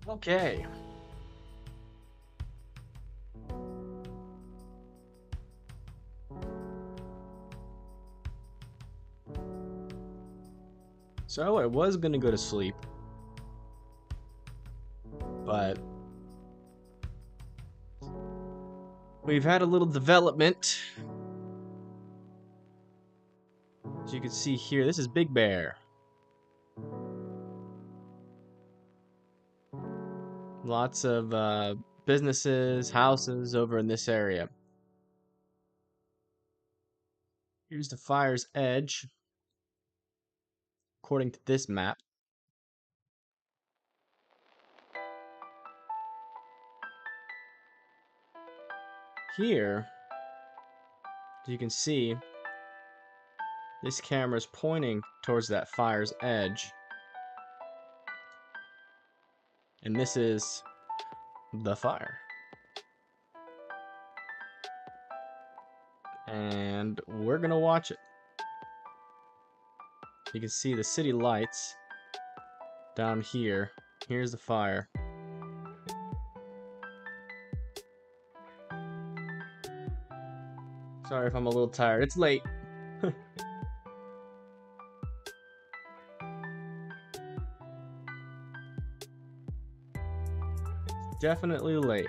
Okay. So I was gonna go to sleep, but we've had a little development. As you can see here, this is Big Bear. Lots of businesses, houses over in this area. Here's the fire's edge, according to this map. Here, as you can see, this camera is pointing towards that fire's edge. And this is the fire. And we're gonna watch it. You can see the city lights down here. Here's the fire. Sorry if I'm a little tired. It's late. Definitely late.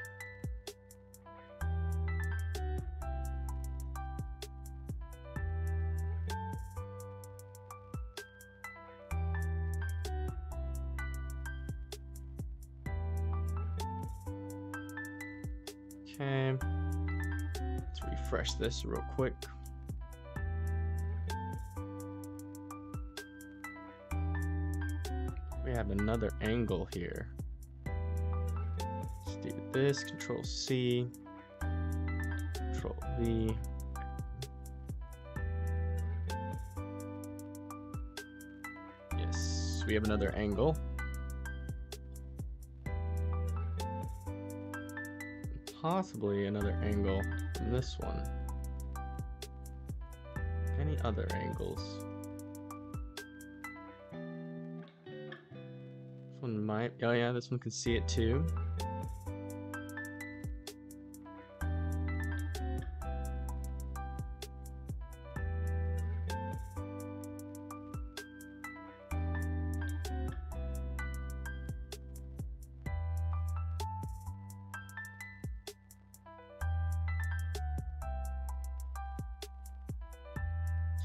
Okay. Let's refresh this real quick. We have another angle here. Let's do this. Control C. Control V. Yes, we have another angle. Possibly another angle from this one. Any other angles? This one might. Oh yeah, this one can see it too.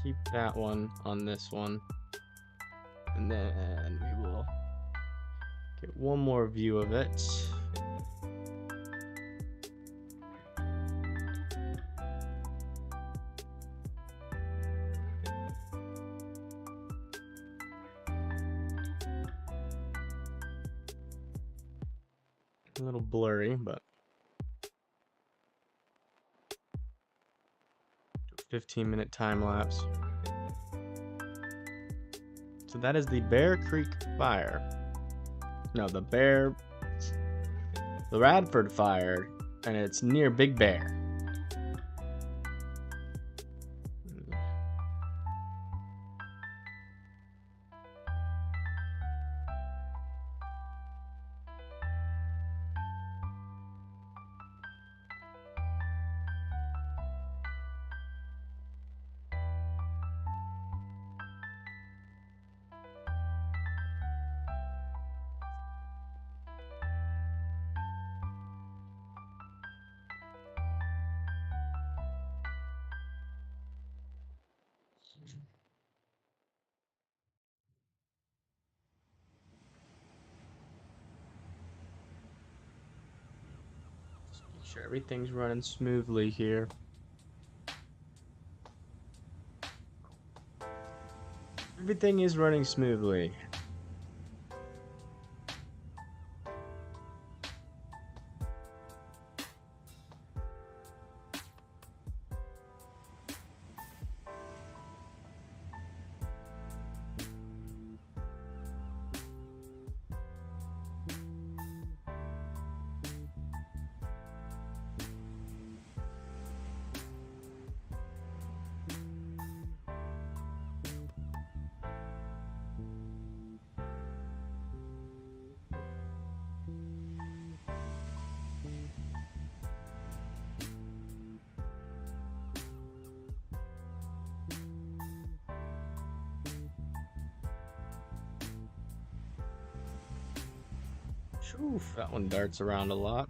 Keep that one on this one, and then we will get one more view of it. A little blurry, but 15-minute time lapse. So that is the Bear Creek fire. No, the Radford fire, and it's near Big Bear. Make sure everything's running smoothly here. Everything is running smoothly. Oof, that one darts around a lot.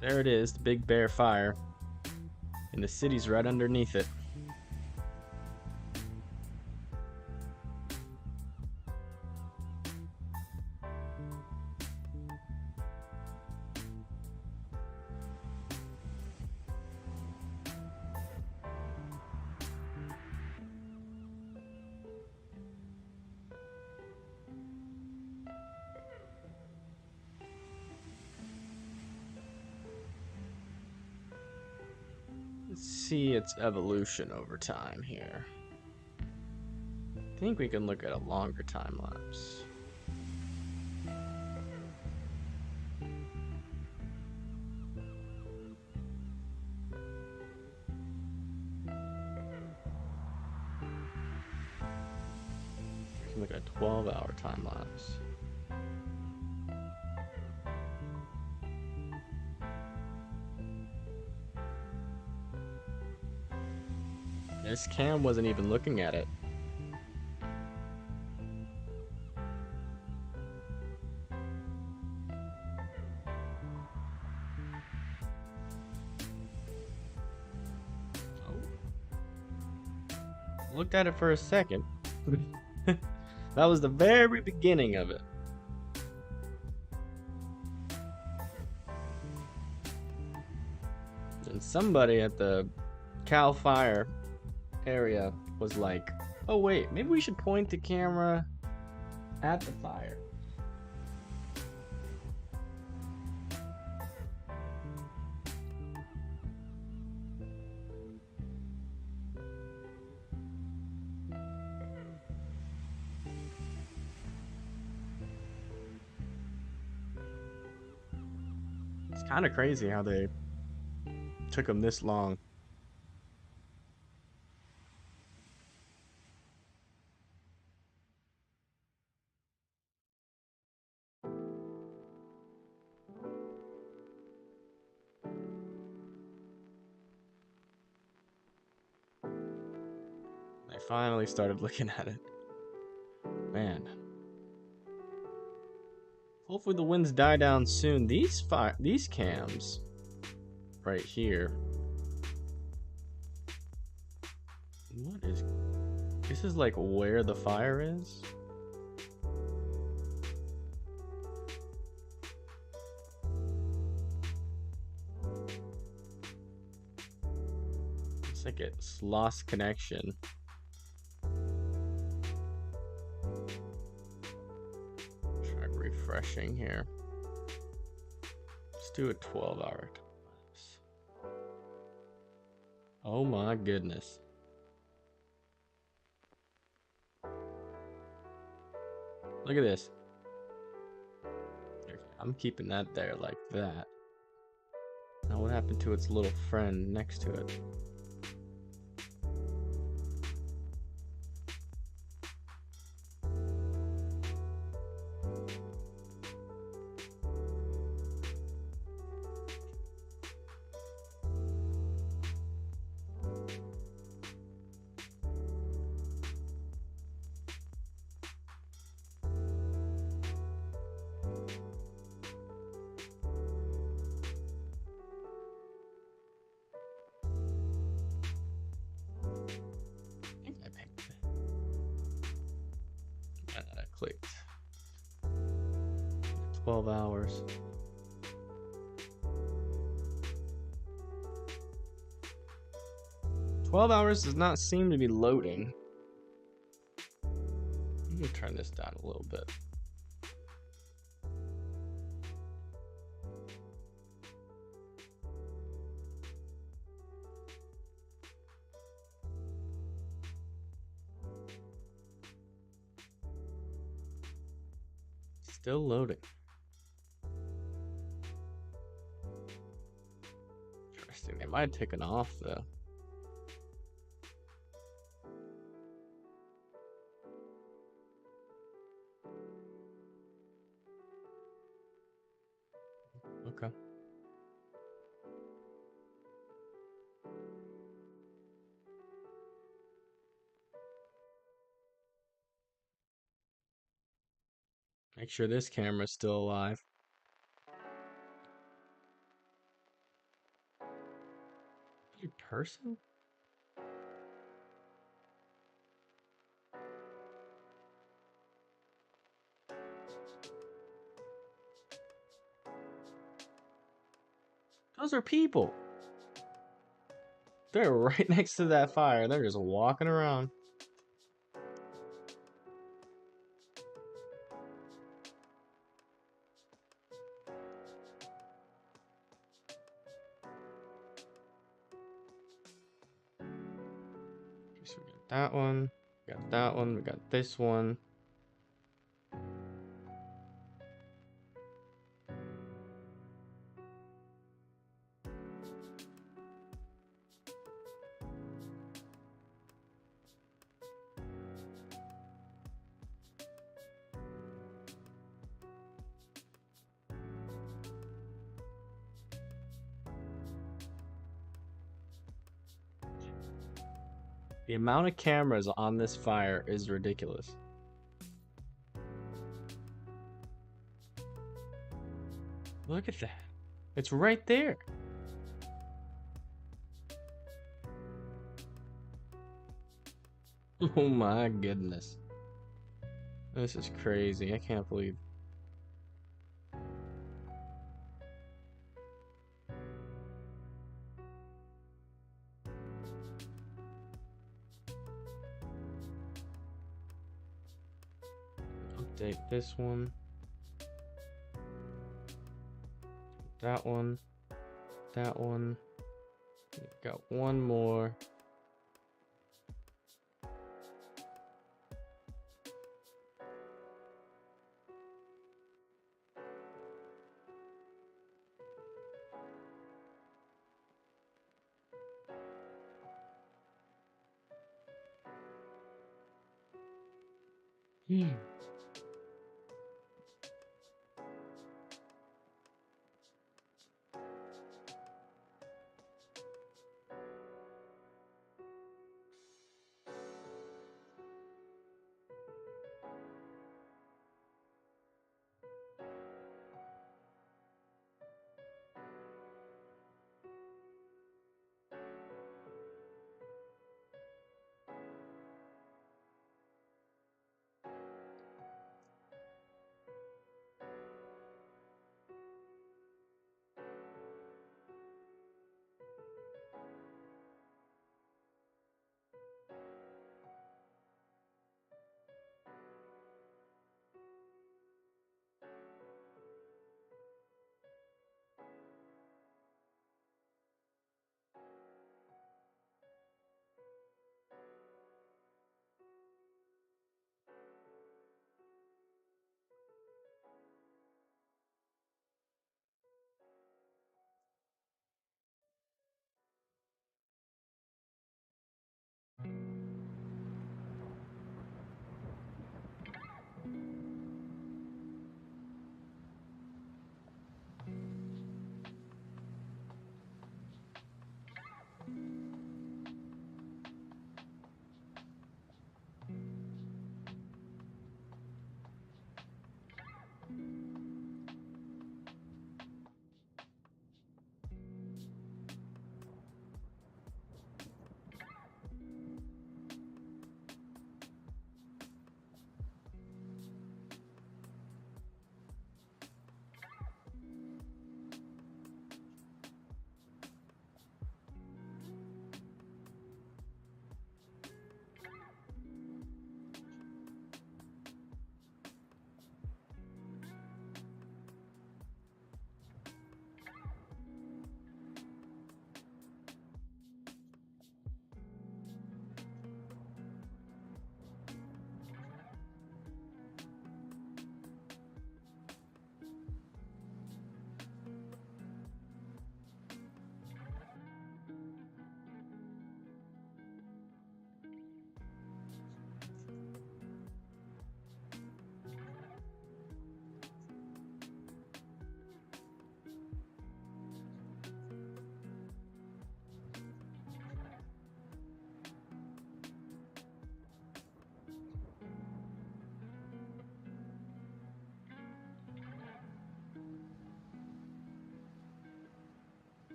There it is, the Big Bear Fire. And the city's right underneath it. Let's see its evolution over time here. I think we can look at a longer time lapse. We can look at a 12-hour time lapse. This cam wasn't even looking at it. Looked at it for a second. That was the very beginning of it. And somebody at the Cal Fire area was like, oh wait, maybe we should point the camera at the fire. It's kind of crazy how they took them this long. I finally started looking at it. Man. Hopefully the winds die down soon. These cams right here. What is... This is like where the fire is? It's like it's lost connection. Try refreshing here. Let's do a 12-hour time-lapse. Oh my goodness. Look at this. I'm keeping that there like that. Now what happened to its little friend next to it? Clicked 12 hours. $12 does not seem to be loading. I'm gonna turn this down a little bit. Still loading. Interesting. They might have taken off though. Okay. Make sure this camera's still alive. You person? Those are people. They're right next to that fire. They're just walking around. So we got that one. We got that one. We got this one. The amount of cameras on this fire is ridiculous. Look at that. It's right there. Oh my goodness. This is crazy. I can't believe. Update this one. That one. That one. Got one more.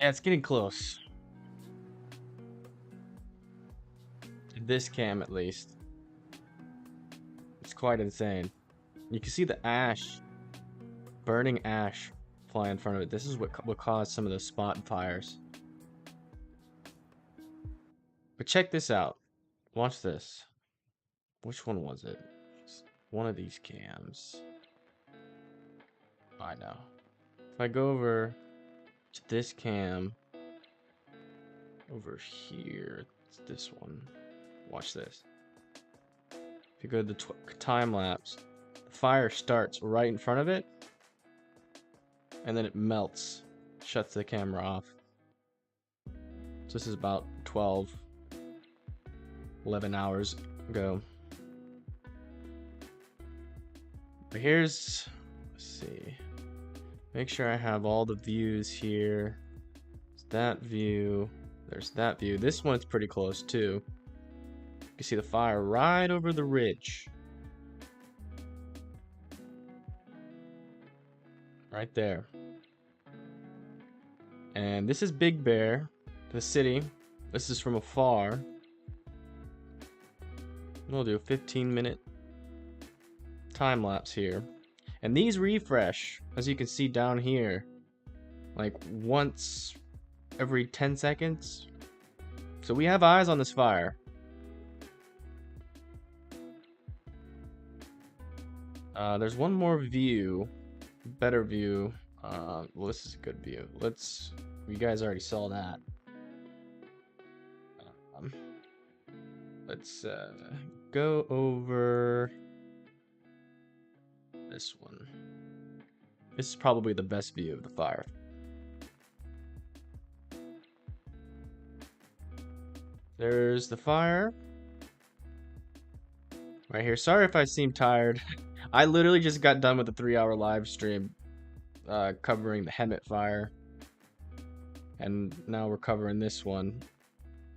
Yeah, it's getting close. This cam, at least. It's quite insane. You can see the ash, burning ash, fly in front of it. This is what caused some of the spot fires. But check this out. Watch this. Which one was it? It's one of these cams. I know. If I go over to this cam, over here, it's this one. Watch this. If you go to the time lapse, the fire starts right in front of it, and then it melts, shuts the camera off. So this is about 11 hours ago. But here's, let's see, make sure I have all the views here. There's that view, there's that view. This one's pretty close too. You can see the fire right over the ridge. Right there. And this is Big Bear, the city. This is from afar. We'll do a 15-minute time lapse here. And these refresh, as you can see down here, like once every 10 seconds. So we have eyes on this fire. There's one more view, better view. Well, this is a good view. You guys already saw that. Let's go over this one. This is probably the best view of the fire. There's the fire. Right here. Sorry if I seem tired. I literally just got done with a 3-hour live stream covering the Hemet fire. And now we're covering this one.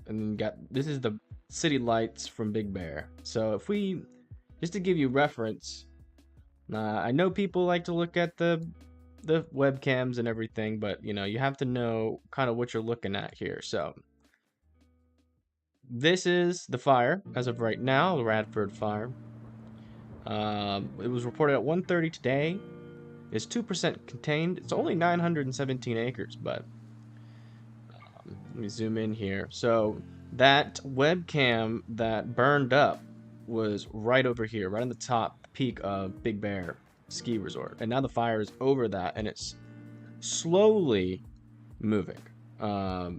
And then this is the city lights from Big Bear. So if we, just to give you reference, I know people like to look at the webcams and everything, but you know, you have to know kind of what you're looking at here. So this is the fire as of right now, the Radford fire. It was reported at 1:30 today. It's 2% contained. It's only 917 acres, but let me zoom in here. So that webcam that burned up was right over here, right on the top peak of Big Bear Ski Resort. And now the fire is over that, and it's slowly moving. So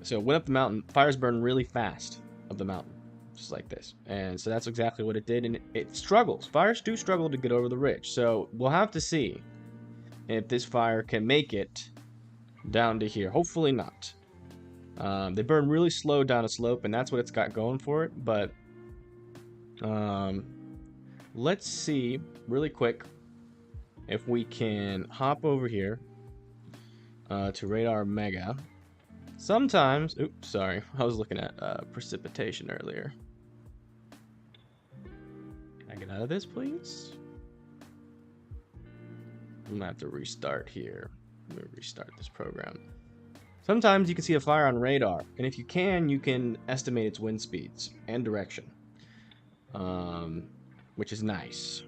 it went up the mountain. Fires burn really fast up the mountain, just like this. And so that's exactly what it did. And it struggles. Fires do struggle to get over the ridge. So we'll have to see if this fire can make it down to here. Hopefully not. They burn really slow down a slope, and that's what it's got going for it. But let's see really quick if we can hop over here to Radar Mega. Sometimes, oops, sorry, I was looking at precipitation earlier. Can I get out of this, please? I'm gonna have to restart here. I'm gonna restart this program. Sometimes you can see a fire on radar, and if you can estimate its wind speeds and direction, which is nice.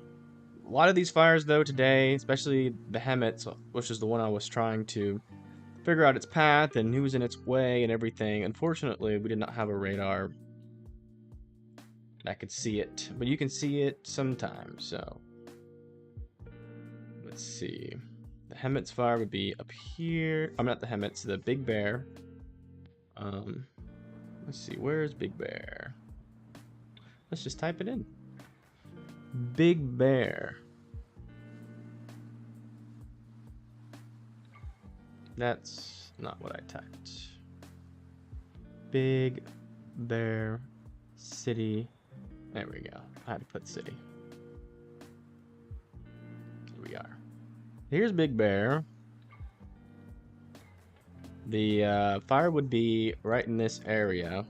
A lot of these fires, though, today, especially the Hemet, which is the one I was trying to figure out its path and who was in its way and everything. Unfortunately, we did not have a radar that could see it, but you can see it sometimes. So let's see. The Hemet's fire would be up here. I'm not the Hemet's, the Big Bear. Let's see, where's Big Bear? Let's just type it in. Big Bear. That's not what I typed. Big Bear City. There we go. I had to put city. Here we are. Here's Big Bear. The fire would be right in this area.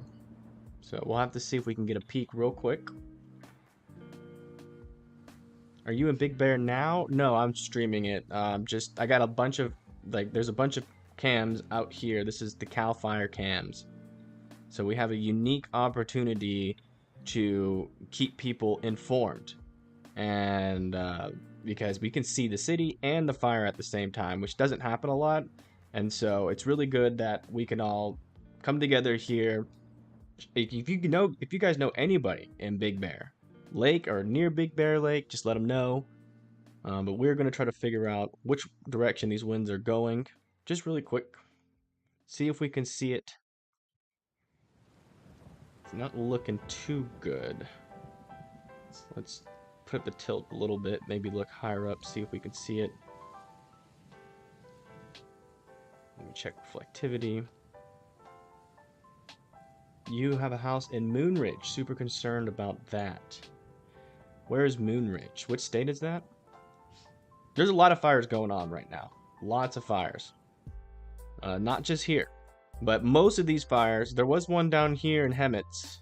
So we'll have to see if we can get a peek real quick. Are you in Big Bear now? No, I'm streaming it. I got a bunch of, there's a bunch of cams out here. This is the Cal Fire cams. So we have a unique opportunity to keep people informed. And because we can see the city and the fire at the same time, which doesn't happen a lot. And so it's really good that we can all come together here. If you guys know anybody in Big Bear Lake or near Big Bear Lake, just let them know. But we're going to try to figure out which direction these winds are going. Just really quick. See if we can see it. It's not looking too good. So let's put up the tilt a little bit. Maybe look higher up. See if we can see it. Let me check reflectivity. You have a house in Moonridge. Super concerned about that. Where is Moonridge? Which state is that? There's a lot of fires going on right now. Lots of fires. Not just here, but most of these fires. There was one down here in Hemet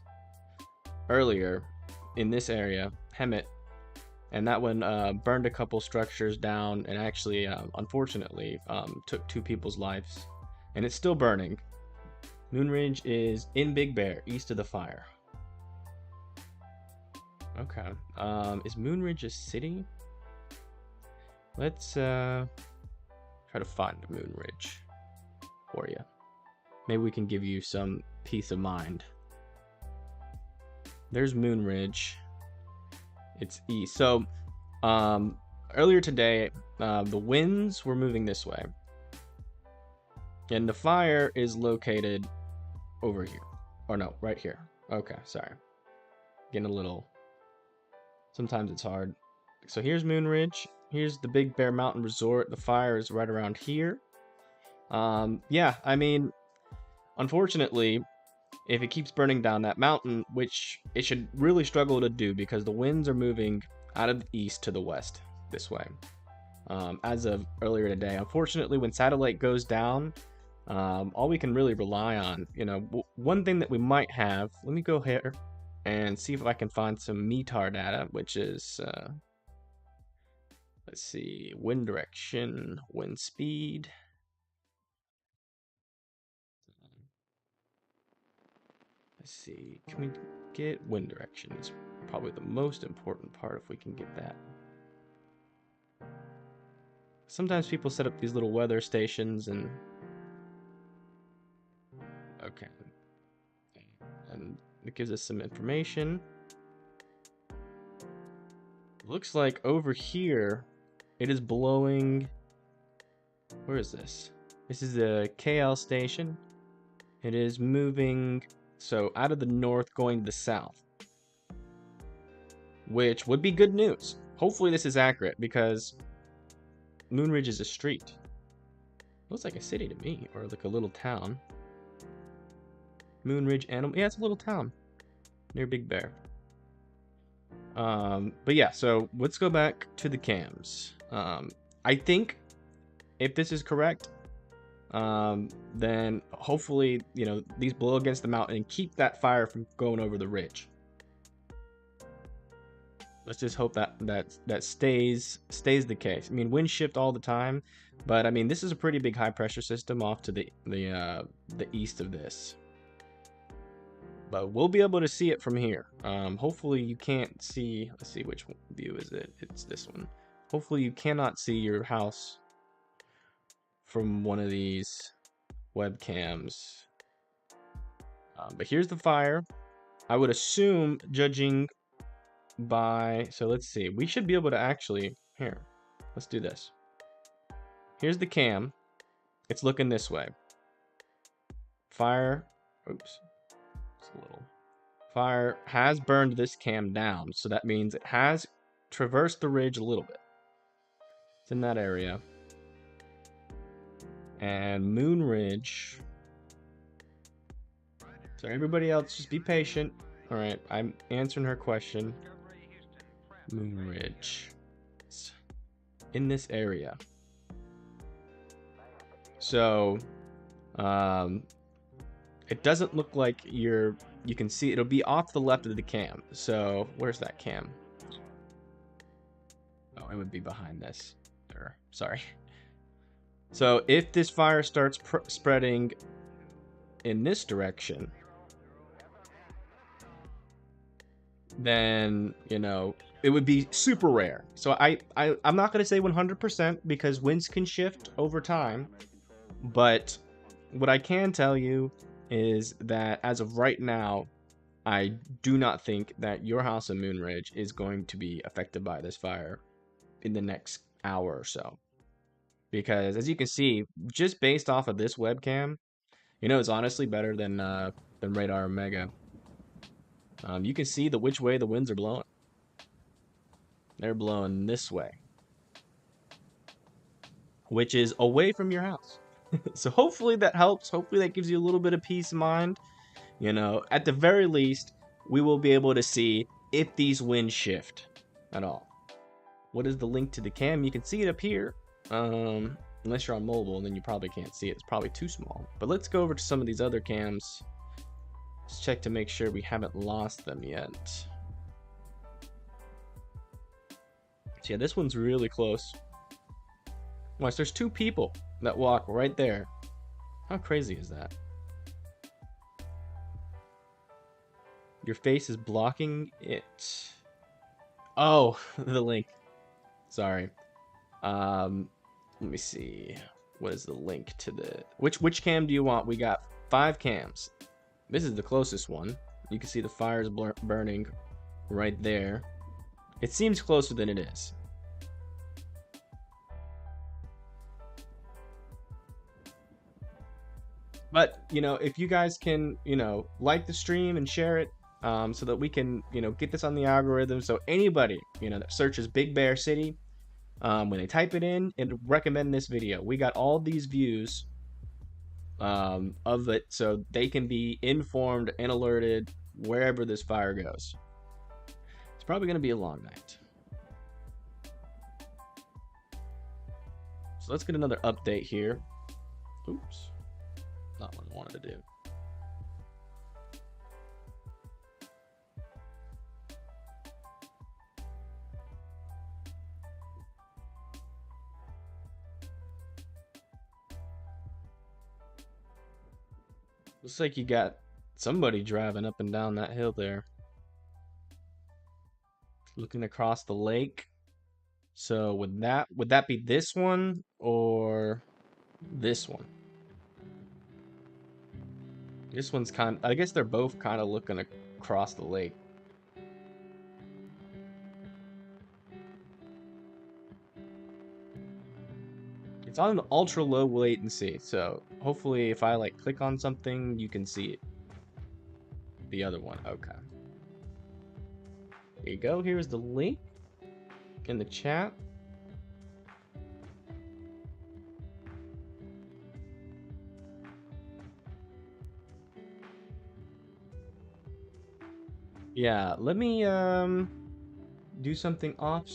earlier in this area, Hemet, and that one burned a couple structures down and actually, unfortunately, took 2 people's lives. And it's still burning. Moonridge is in Big Bear, east of the fire. Okay. Is Moonridge a city? Let's try to find Moonridge for you. Maybe we can give you some peace of mind. There's Moonridge. It's east. So, earlier today, the winds were moving this way. And the fire is located over here. Or no, right here. Okay, sorry. Getting a little... Sometimes it's hard. So here's Moonridge. Here's the Big Bear Mountain Resort. The fire is right around here. Yeah, I mean, unfortunately, if it keeps burning down that mountain, which it should really struggle to do because the winds are moving out of the east to the west this way. As of earlier today, unfortunately, when satellite goes down, all we can really rely on, one thing that we might have, let me go here and see if I can find some METAR data, which is, let's see, wind direction, wind speed. Let's see, can we get wind direction? It's probably the most important part if we can get that. Sometimes people set up these little weather stations and... Okay. And it gives us some information. Looks like over here, it is blowing... Where is this? This is the KL station. It is moving... So out of the north going to the south, which would be good news. Hopefully this is accurate because Moonridge is a street. Looks like a city to me, or like a little town. Moonridge Animal, yeah, it's a little town near Big Bear. But yeah, so let's go back to the cams. I think if this is correct, then hopefully, these blow against the mountain and keep that fire from going over the ridge. Let's just hope that stays the case. I mean, wind shift all the time, but I mean, this is a pretty big high pressure system off to the east of this. But we'll be able to see it from here. Hopefully you can't see, let's see, which view is it? It's this one. Hopefully you cannot see your house from one of these webcams. But here's the fire. I would assume, judging by... So let's see. We should be able to actually... Here. Let's do this. Here's the cam. It's looking this way. Fire... Oops. It's a little... Fire has burned this cam down. So that means it has traversed the ridge a little bit. It's in that area. And Moonridge. So everybody else, just be patient. All right, I'm answering her question. Moonridge. It's in this area. So, it doesn't look like you can see. It'll be off the left of the cam. So where's that cam? Oh, it would be behind this. Sorry. So if this fire starts spreading in this direction, then, you know, it would be super rare. So I'm not going to say 100% because winds can shift over time. But what I can tell you is that as of right now, I do not think that your house in Moonridge is going to be affected by this fire in the next hour or so. Because as you can see, just based off of this webcam, you know, it's honestly better than Radar Mega. You can see which way the winds are blowing. They're blowing this way, which is away from your house. So hopefully that helps. Hopefully that gives you a little bit of peace of mind. You know, at the very least, we will be able to see if these winds shift at all. What is the link to the cam? You can see it up here. Unless you're on mobile, then you probably can't see it. It's probably too small. But let's go over to some of these other cams. Let's check to make sure we haven't lost them yet. So yeah, this one's really close. Watch, there's 2 people that walk right there. How crazy is that? Your face is blocking it. Oh, the link. Sorry. Let me see. What is the link to the... Which cam do you want? We got 5 cams. This is the closest one. You can see the fires burning right there. It seems closer than it is. But, you know, if you guys can, you know, like the stream and share it, so that we can, you know, get this on the algorithm. So anybody, you know, that searches Big Bear City, when they type it in, it'll recommend this video. We got all these views of it, so they can be informed and alerted wherever this fire goes. It's probably going to be a long night. So let's get another update here. Oops. Not what I wanted to do. Looks like you got somebody driving up and down that hill there. Looking across the lake. So would that be this one or this one? This one's I guess they're both kind of looking across the lake. It's on an ultra low latency, so hopefully if I like click on something, you can see it. The other one, okay. Here you go, here's the link in the chat. Yeah, let me do something off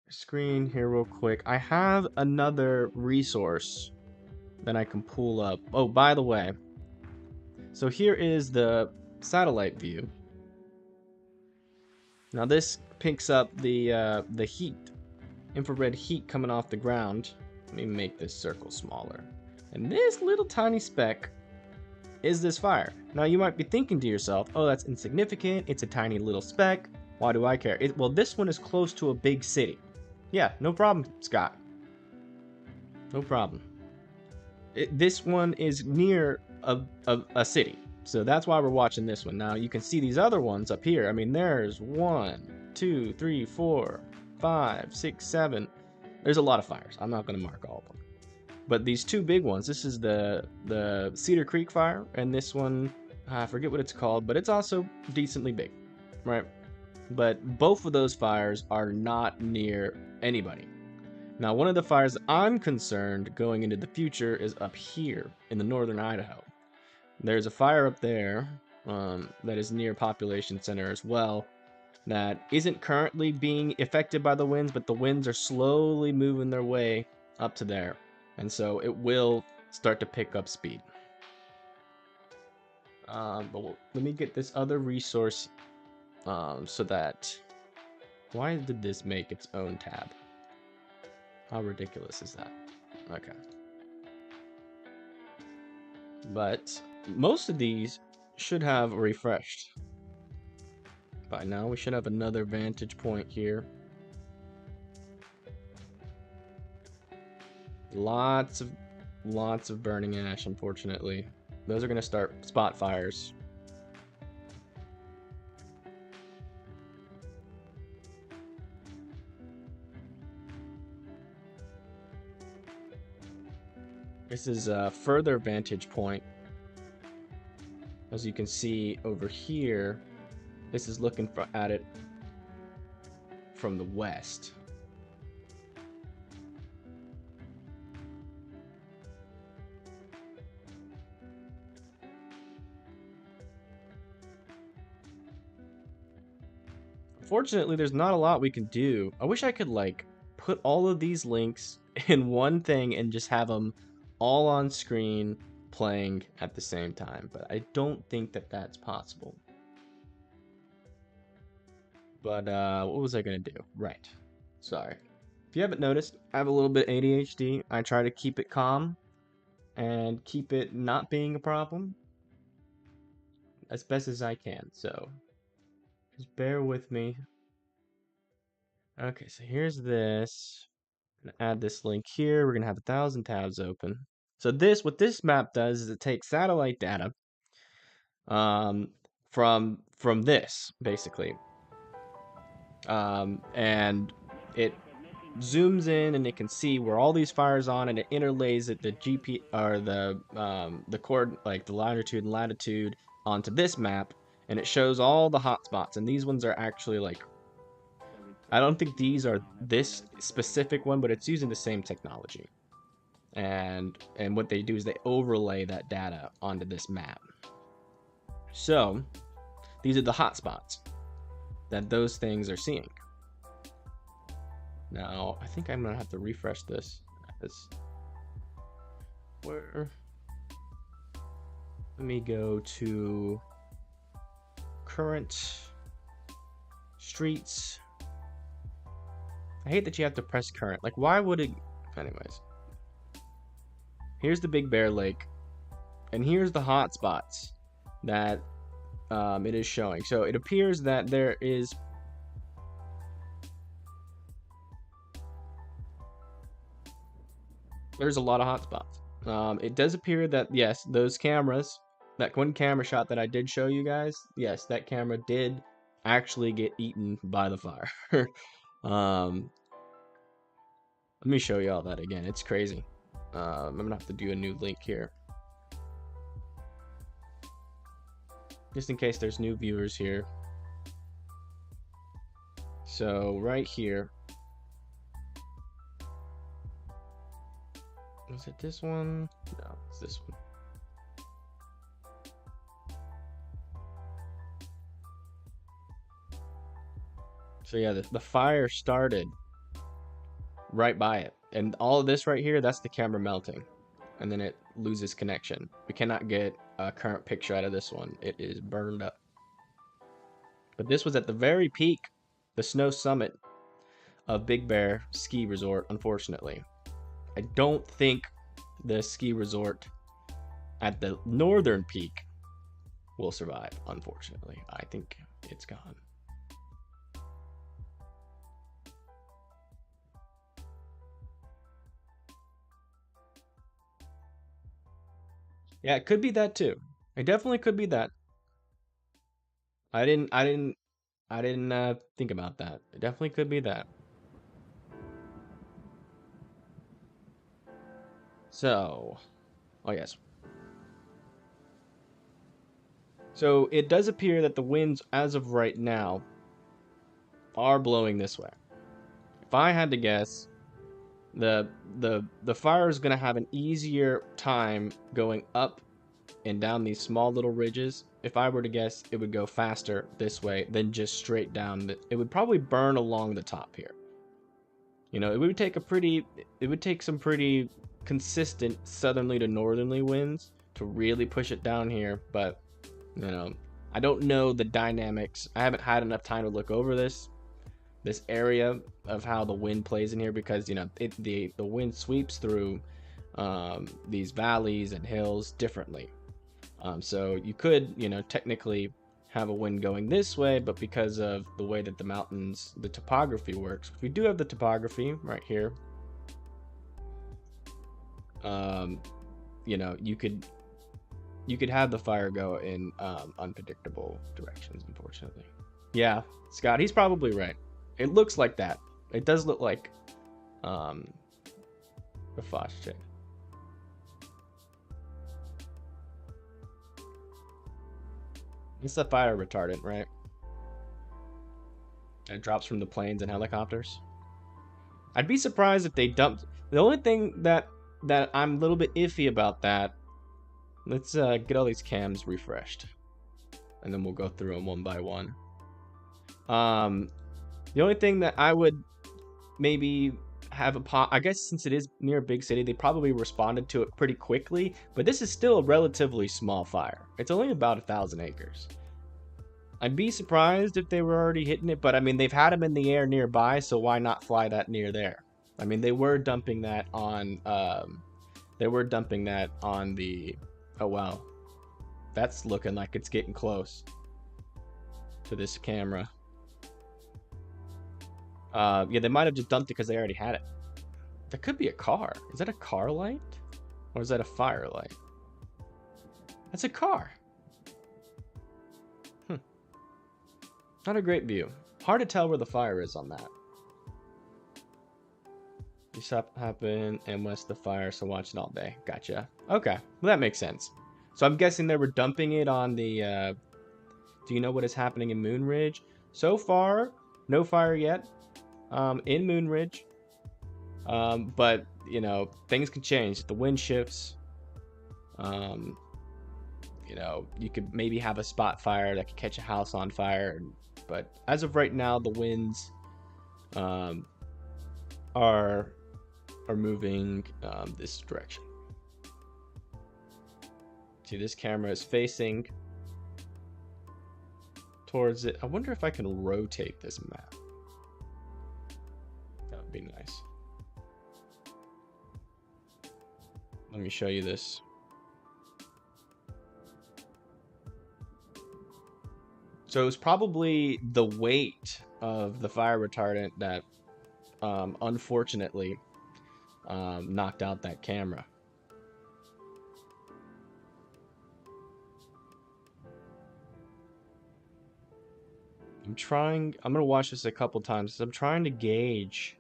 screen here real quick. I have another resource that I can pull up. Oh, by the way, so here is the satellite view. Now this picks up the heat, infrared heat coming off the ground. Let me make this circle smaller. And this little tiny speck is this fire. Now you might be thinking to yourself, oh, that's insignificant. It's a tiny little speck. Why do I care? Well, this one is close to a big city. Yeah, no problem, Scott. No problem. This one is near a city. So that's why we're watching this one. Now you can see these other ones up here. I mean, there's 1, 2, 3, 4, 5, 6, 7. There's a lot of fires. I'm not going to mark all of them. But these 2 big ones, this is the Cedar Creek fire, and this one, I forget what it's called, but it's also decently big, right? But both of those fires are not near anybody. Now, one of the fires that I'm concerned going into the future is up here in the northern Idaho. There's a fire up there that is near population center as well that isn't currently being affected by the winds, but the winds are slowly moving their way up to there. And so it will start to pick up speed. But let me get this other resource so that... Why did this make its own tab? How ridiculous is that? Okay. But most of these should have refreshed by now. We should have another vantage point here. Lots of burning ash, unfortunately. Those are going to start spot fires. This is a further vantage point. As you can see over here, this is looking at it from the west. Fortunately, there's not a lot we can do. I wish I could like put all of these links in one thing and just have them all on screen playing at the same time, but I don't think that that's possible. But what was I gonna do? Right. Sorry. If you haven't noticed, I have a little bit ADHD. I try to keep it calm and keep it not being a problem as best as I can, so just bear with me. Okay, so here's this. I'm gonna add this link here. We're gonna have 1,000 tabs open. So what this map does is it takes satellite data from this basically, and it zooms in and it can see where all these fires on, and it interlays it the GP or the cord, like the longitude and latitude, onto this map, and it shows all the hotspots. And these ones are actually like, I don't think these are this specific one, but it's using the same technology. And what they do is they overlay that data onto this map. So these are the hotspots that those things are seeing. Now, I think I'm gonna have to refresh this. Let me go to current streets. I hate that you have to press current. Like, why would it? Anyways, here's the Big Bear Lake, and here's the hotspots that it is showing. So it appears that there's a lot of hotspots. It does appear that, yes, those cameras, that one camera shot that I did show you guys, yes, that camera did actually get eaten by the fire. Let me show you all that again. It's crazy. I'm gonna have to do a new link here, just in case there's new viewers here. So right here, was it this one? No, it's this one. So yeah, the fire started right by it, and all of this right here, that's the camera melting, and then it loses connection. We cannot get a current picture out of this one. It is burned up. But this was at the very peak, the snow summit of Big Bear Ski Resort, unfortunately. I don't think the ski resort at the northern peak will survive, unfortunately. I think it's gone. Yeah, it could be that too. It definitely could be that. I didn't think about that. It definitely could be that. So, oh yes. So it does appear that the winds, as of right now, are blowing this way. If I had to guess, the fire is gonna have an easier time going up and down these small little ridges. If I were to guess, it would go faster this way than just straight down. It would probably burn along the top here. You know, it would take some pretty consistent southerly to northerly winds to really push it down here. But, you know, I don't know the dynamics. I haven't had enough time to look over this area of how the wind plays in here, because, you know, the wind sweeps through these valleys and hills differently. So you could, you know, technically have a wind going this way, but because of the way that the mountains, the topography works, we do have the topography right here. You know, you could have the fire go in unpredictable directions, unfortunately. Yeah, Scott, he's probably right. It looks like that. It does look like um, the phosphate. It's the fire retardant, right? It drops from the planes and helicopters. I'd be surprised if they dumped. The only thing that I'm a little bit iffy about that. Let's get all these cams refreshed, and then we'll go through them one by one. The only thing that I would maybe have I guess since it is near a big city, they probably responded to it pretty quickly. But this is still a relatively small fire. It's only about 1,000 acres. I'd be surprised if they were already hitting it, but I mean, they've had them in the air nearby, so why not fly that near there? I mean, they were dumping that on, the, oh wow, that's looking like it's getting close to this camera. Yeah, they might have just dumped it because they already had it. That could be a car. Is that a car light? Or is that a fire light? That's a car. Not a great view. Hard to tell where the fire is on that. You stop happen and west the fire, so watch it all day. Gotcha. Okay, well that makes sense. So I'm guessing they were dumping it on the, do you know what is happening in Moon Ridge? So far, no fire yet in Moon Ridge. But, you know, things can change. If the wind shifts, you know, you could maybe have a spot fire that could catch a house on fire. But as of right now, the winds are moving this direction. See, this camera is facing towards it. I wonder if I can rotate this map. That would be nice. Let me show you this. So it was probably the weight of the fire retardant that unfortunately knocked out that camera. I'm gonna watch this a couple times because I'm trying to gauge.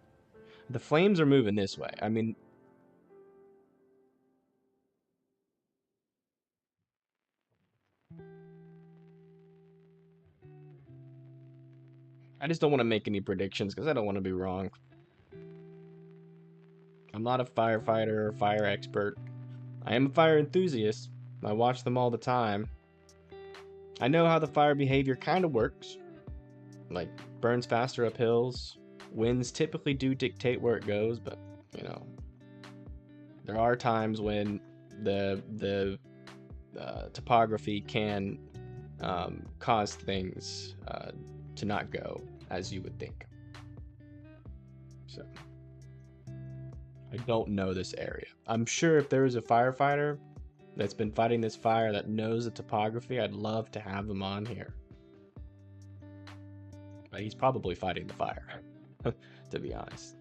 The flames are moving this way. I mean, I just don't want to make any predictions because I don't want to be wrong. I'm not a firefighter or fire expert. I am a fire enthusiast. I watch them all the time. I know how the fire behavior kind of works. Like, burns faster up hills. Winds typically do dictate where it goes, but, you know, there are times when the topography can cause things to not go as you would think. So I don't know this area. I'm sure if there is a firefighter that's been fighting this fire that knows the topography, I'd love to have him on here. But he's probably fighting the fire, to be honest.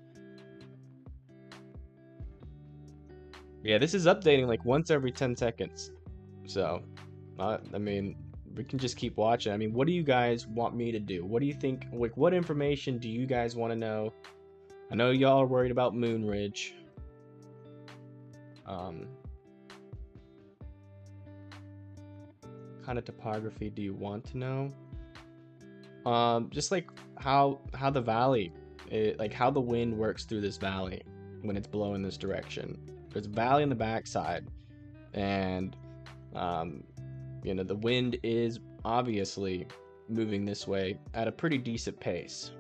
Yeah, this is updating like once every 10 seconds. So, I mean, we can just keep watching. I mean, what do you guys want me to do? What do you think? Like, what information do you guys want to know? I know y'all are worried about Moon Ridge. Kind of topography do you want to know? Just like how the valley, like how the wind works through this valley when it's blowing this direction. There's a valley on the backside, and you know, the wind is obviously moving this way at a pretty decent pace.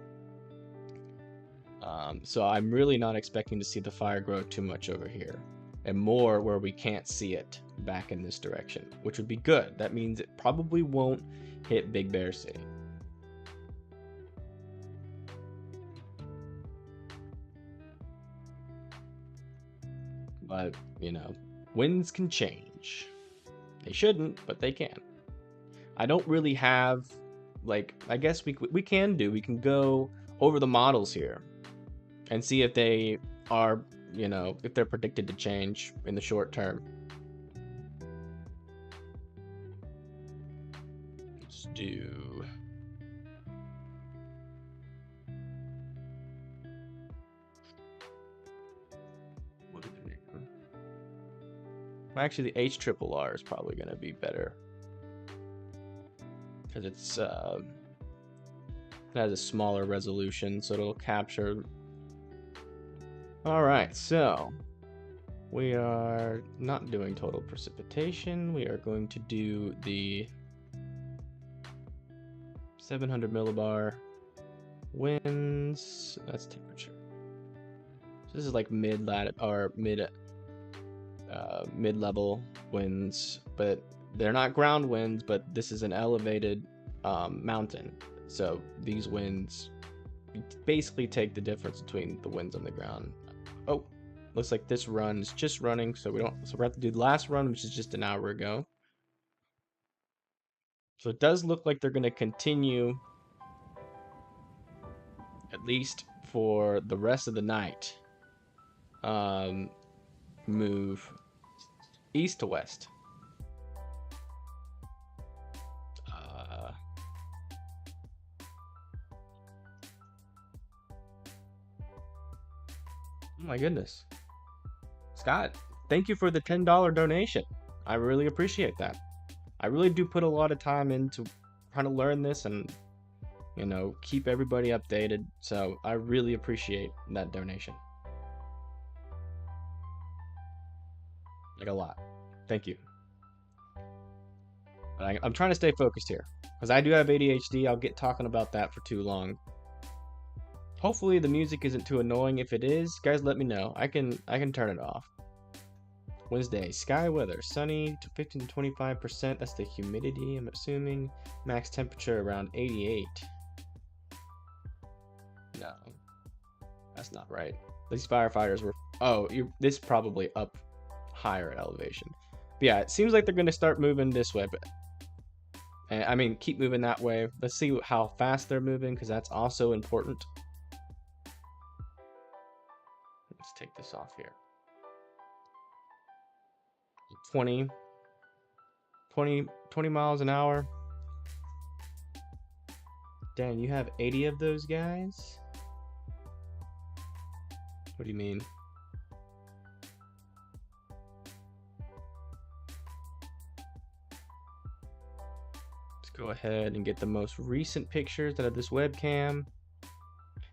So I'm really not expecting to see the fire grow too much over here, and more where we can't see it back in this direction, which would be good. That means it probably won't hit Big Bear City. But, you know, winds can change. They shouldn't, but they can. I don't really have, like, I guess we can go over the models here and see if they are, you know, if they're predicted to change in the short term. Let's do... Well, actually, the HRRR is probably going to be better because it has a smaller resolution, so it'll capture. All right, so we are not doing total precipitation. We are going to do the 700 millibar winds. That's temperature. So this is like mid-level winds, but they're not ground winds, but this is an elevated mountain, so these winds basically take the difference between the winds on the ground. Oh, looks like this run is just running, so we're have to do the last run, which is just an hour ago. So it does look like they're going to continue at least for the rest of the night, move east to west. Oh my goodness. Scott, thank you for the $10 donation. I really appreciate that. I really do put a lot of time into trying to learn this and, you know, keep everybody updated. So I really appreciate that donation. Like a lot. Thank you. But I'm trying to stay focused here because I do have ADHD. I'll get talking about that for too long. Hopefully the music isn't too annoying. If it is, guys, let me know. I can turn it off. Wednesday, sky weather, sunny to 15 to 25%. That's the humidity, I'm assuming. Max temperature around 88. No, that's not right. These firefighters were... Oh, this is probably up higher at elevation. But yeah, it seems like they're going to start moving this way. But I mean, keep moving that way. Let's see how fast they're moving, because that's also important. Let's take this off here. 20 miles an hour. Dan, you have 80 of those guys? What do you mean? Let's go ahead and get the most recent pictures out of this webcam.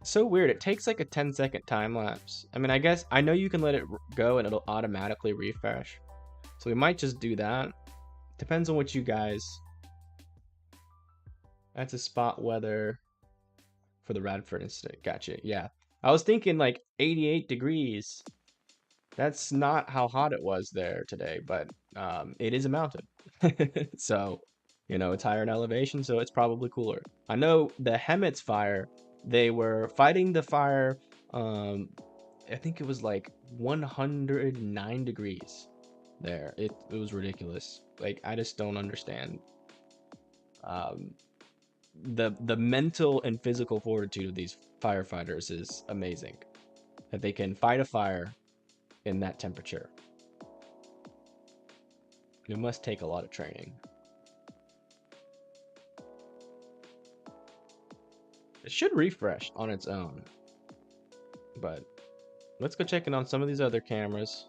So weird, it takes like a 10-second time lapse. I mean, I guess, I know you can let it go and it'll automatically refresh. So we might just do that. Depends on what you guys... That's a spot weather for the Radford incident. Gotcha, yeah. I was thinking like 88 degrees. That's not how hot it was there today, but it is a mountain. So, you know, it's higher in elevation, so it's probably cooler. I know the Hemet's fire, they were fighting the fire, I think it was like 109 degrees there. It was ridiculous. Like, I just don't understand. The mental and physical fortitude of these firefighters is amazing. That they can fight a fire in that temperature. It must take a lot of training. It should refresh on its own. But let's go check in on some of these other cameras.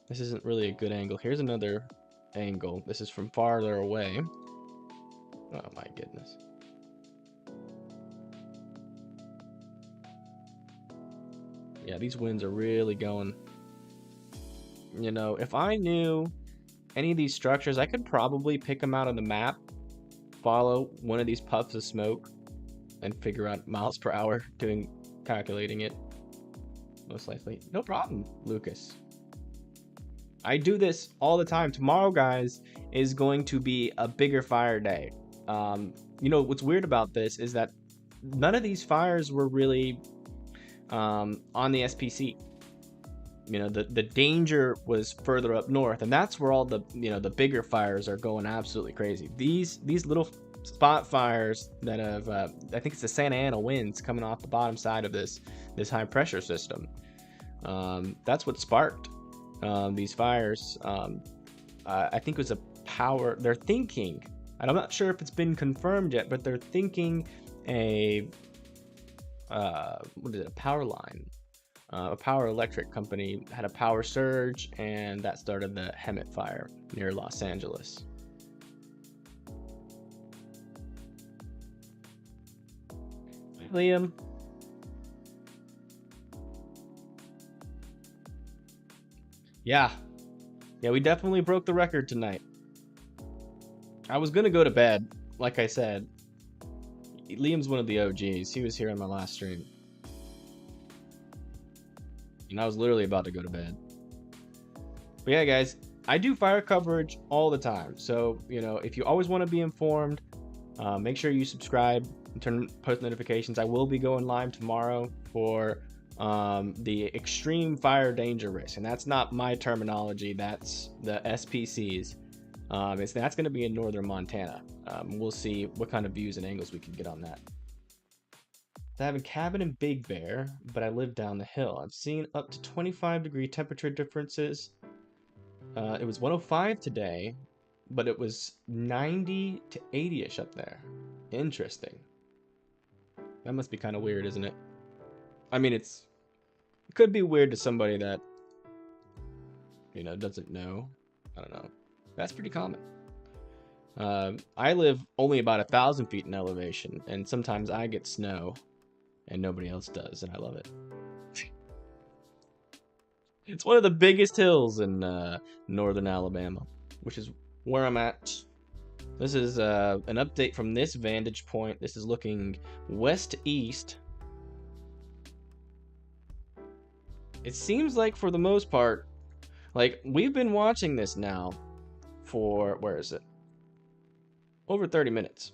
This isn't really a good angle. Here's another angle. This is from farther away. Oh my goodness. Yeah, these winds are really going. You know, if I knew any of these structures, I could probably pick them out on the map, follow one of these puffs of smoke, and figure out miles per hour, calculating it. Most likely. No problem, Lucas. I do this all the time. Tomorrow, guys, is going to be a bigger fire day. You know, what's weird about this is that none of these fires were really on the SPC. the danger was further up north, and that's where all the the bigger fires are going absolutely crazy. These little spot fires that have I think it's the Santa Ana winds coming off the bottom side of this high pressure system. That's what sparked these fires. I think it was a power. They're thinking, and I'm not sure if it's been confirmed yet, but they're thinking a what is it? A power line. A power electric company had a power surge, and that started the Hemet fire near Los Angeles. Liam. Yeah, we definitely broke the record tonight. I was gonna go to bed, like I said. Liam's one of the OGs. He was here on my last stream. And I was literally about to go to bed. But yeah, guys, I do fire coverage all the time. So, if you always want to be informed, make sure you subscribe and turn post notifications. I will be going live tomorrow for the extreme fire danger risk. And that's not my terminology. That's the SPC's. That's going to be in northern Montana. We'll see what kind of views and angles we can get on that. I have a cabin in Big Bear, but I live down the hill. I've seen up to 25-degree temperature differences. It was 105 today, but it was 90 to 80-ish up there. Interesting. That must be kind of weird, isn't it? I mean, it could be weird to somebody that, doesn't know. I don't know. That's pretty common. I live only about 1,000 feet in elevation, and sometimes I get snow. And nobody else does, and I love it. It's one of the biggest hills in northern Alabama, which is where I'm at. This is an update from this vantage point. This is looking west to east. It seems like for the most part, like we've been watching this now for, where is it? Over 30 minutes.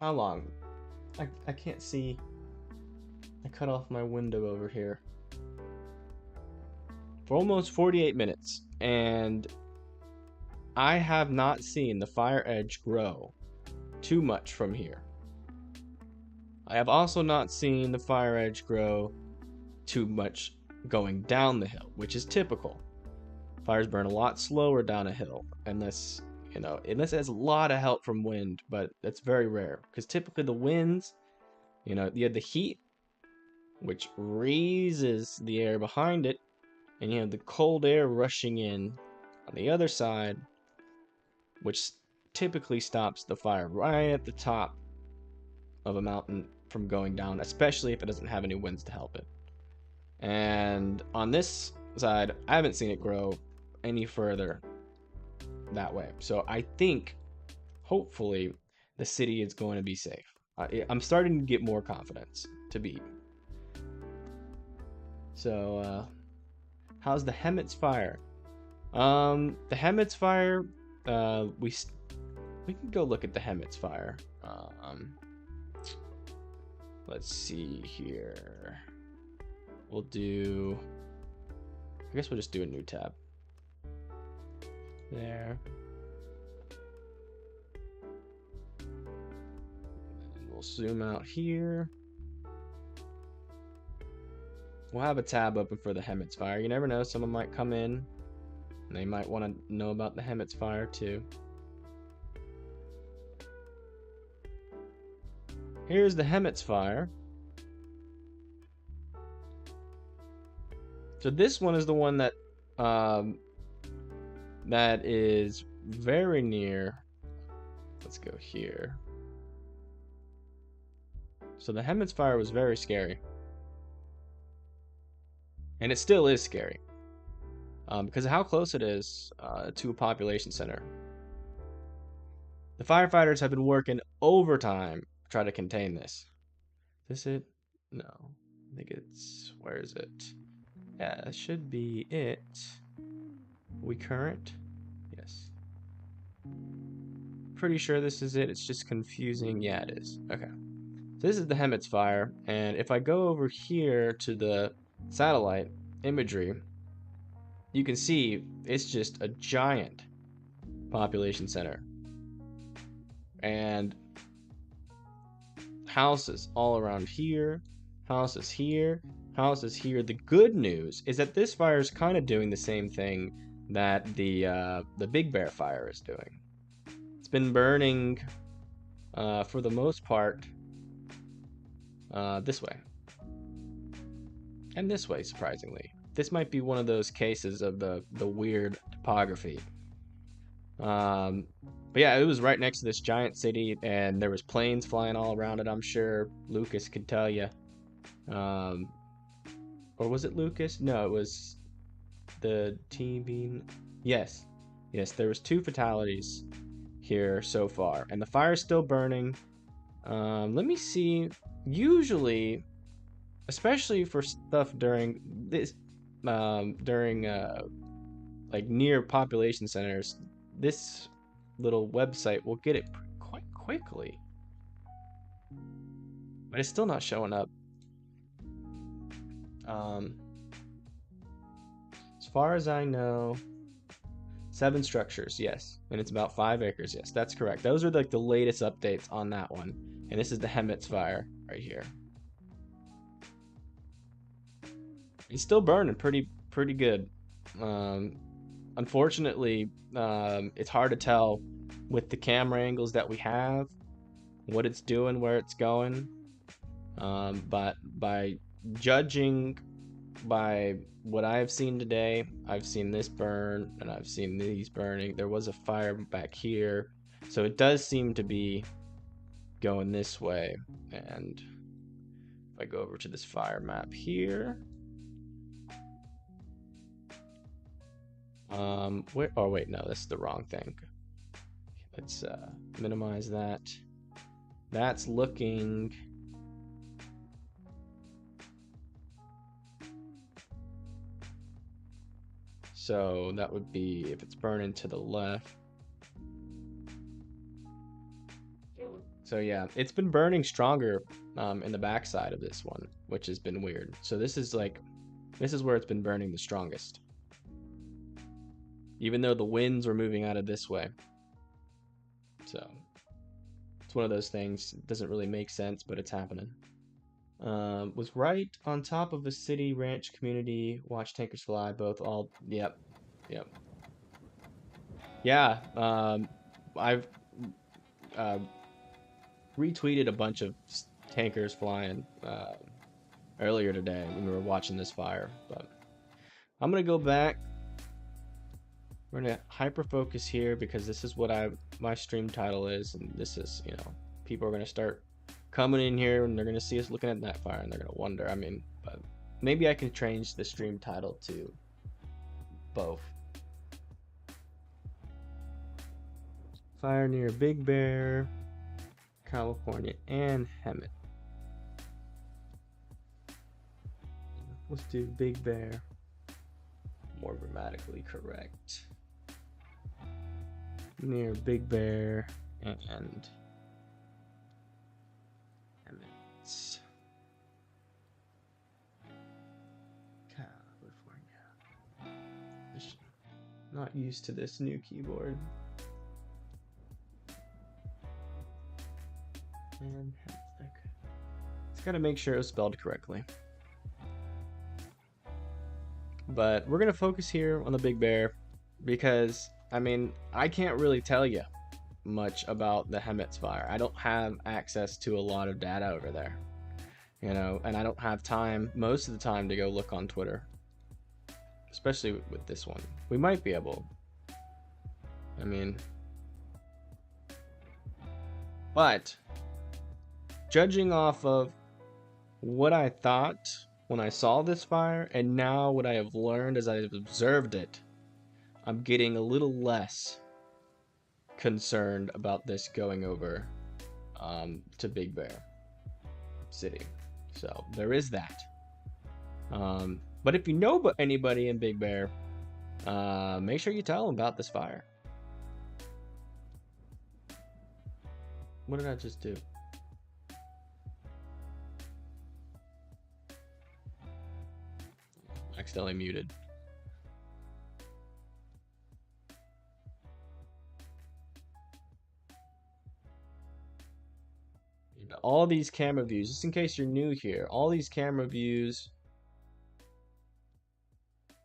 How long? I can't see. I cut off my window over here. For almost 48 minutes. And I have not seen the fire edge grow too much from here. I have also not seen the fire edge grow too much going down the hill, which is typical. Fires burn a lot slower down a hill, unless it has a lot of help from wind, but that's very rare. Because typically the winds, you have the heat, which raises the air behind it, and you have the cold air rushing in on the other side, which typically stops the fire right at the top of a mountain from going down, especially if it doesn't have any winds to help it. And on this side, I haven't seen it grow any further that way. So I think, hopefully, the city is going to be safe. I'm starting to get more confidence to be. So, how's the Hemet's fire? The Hemet's fire, we can go look at the Hemet's fire. Let's see here. I guess we'll just do a new tab. There. And we'll zoom out here. We'll have a tab open for the Hemet's fire. You never know, someone might come in and they might want to know about the Hemet's fire too. Here's the Hemet's fire. So this one is the one that that is very near. Let's go here. So the Hemet's fire was very scary. And it still is scary. Because of how close it is to a population center. The firefighters have been working overtime to try to contain this. Is this it? No. I think it's... Where is it? Yeah, it should be it. We current? Yes. Pretty sure this is it. It's just confusing. Yeah, it is. Okay. this is the Hemet's fire, and if I go over here to the satellite imagery, you can see it's just a giant population center. And houses all around here, houses here, houses here. The good news is that this fire is kind of doing the same thing that the Big Bear fire is doing. It's been burning for the most part this way. And this way, surprisingly. This might be one of those cases of the weird topography. But yeah, it was right next to this giant city, and there was planes flying all around it. I'm sure Lucas could tell you. Or was it Lucas? No, it was the T-Beam. Yes, there was 2 fatalities here so far, and the fire's still burning. Let me see. Usually, especially for stuff during this, like near population centers, this little website will get it quite quickly, but it's still not showing up. As far as I know, 7 structures, yes, and it's about 5 acres. Yes, that's correct. Those are like the latest updates on that one, and this is the Hemet's fire right here. It's still burning pretty good. Unfortunately, it's hard to tell with the camera angles that we have what it's doing, where it's going. But by judging by what I've seen today, I've seen this burn and I've seen these burning. There was a fire back here, so it does seem to be going this way. And if I go over to this fire map here, oh wait, no, that's the wrong thing. Let's minimize that. That's looking so that would be if it's burning to the left. So yeah, it's been burning stronger in the backside of this one, which has been weird. So this is where it's been burning the strongest, even though the winds were moving out of this way. So it's one of those things. It doesn't really make sense, but it's happening. Was right on top of a city, ranch, community, watch tankers fly, both all, yep. Yeah, I've retweeted a bunch of tankers flying earlier today when we were watching this fire, but I'm gonna go back. We're gonna hyper focus here because this is what my stream title is, and this is, you know, people are gonna start coming in here and they're gonna see us looking at that fire and they're gonna wonder. I mean, but maybe I can change the stream title to both. Fire near Big Bear, California, and Hemet. Let's do Big Bear. More grammatically correct. Near Big Bear and Hemet, California. Not used to this new keyboard. And okay. Just gotta make sure it was spelled correctly. But we're gonna focus here on the Big Bear because, I mean, I can't really tell you much about the Hemet's fire. I don't have access to a lot of data over there, you know, and I don't have time most of the time to go look on Twitter, especially with this one. We might be able, I mean, but judging off of what I thought when I saw this fire and now what I have learned as I've observed it, I'm getting a little less concerned about this going over to Big Bear City. So there is that. But if you know anybody in Big Bear, make sure you tell them about this fire. What did I just do? accidentally muted. All these camera views, just in case you're new here, all these camera views.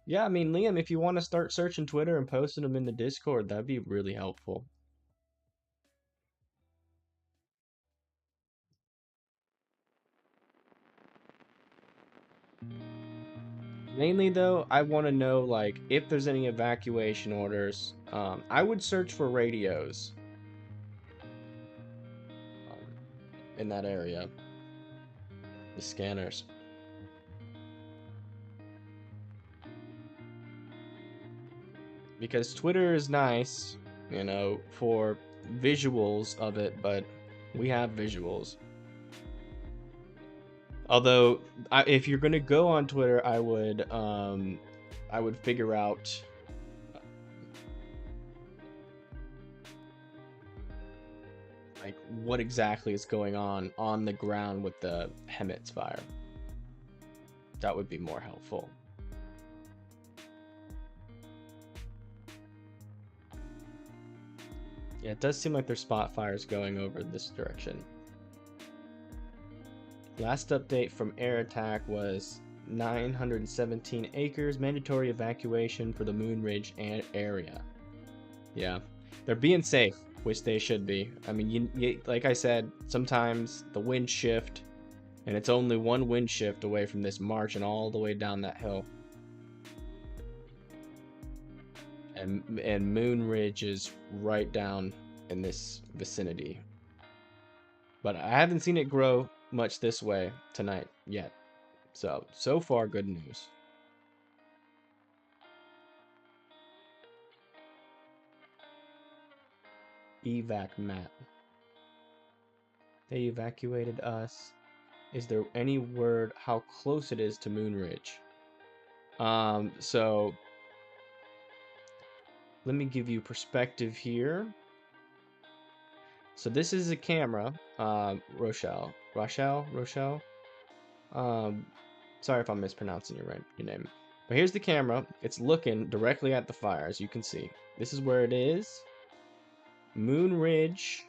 Yeah, I mean, Liam, if you want to start searching Twitter and posting them in the Discord, that'd be really helpful. Mainly though, I want to know like if there's any evacuation orders. I would search for radios in that area. The scanners. Because Twitter is nice, you know, for visuals of it, but we have visuals. Although, if you're gonna go on Twitter, I would figure out like what exactly is going on the ground with the Hemet's fire. That would be more helpful. Yeah, it does seem like there's spot fires going over this direction. Last update from Air Attack was 917 acres, mandatory evacuation for the Moon Ridge area. Yeah, they're being safe, which they should be. I mean, like I said, sometimes the wind shift, and it's only one wind shift away from this marching all the way down that hill. And Moon Ridge is right down in this vicinity. But I haven't seen it grow much this way tonight yet. So far, good news. Evac map. They evacuated us. Is there any word how close it is to Moon Ridge? So let me give you perspective here. So this is a camera, Rochelle. Sorry if I'm mispronouncing your name. But here's the camera. It's looking directly at the fire, as you can see. This is where it is. Moon Ridge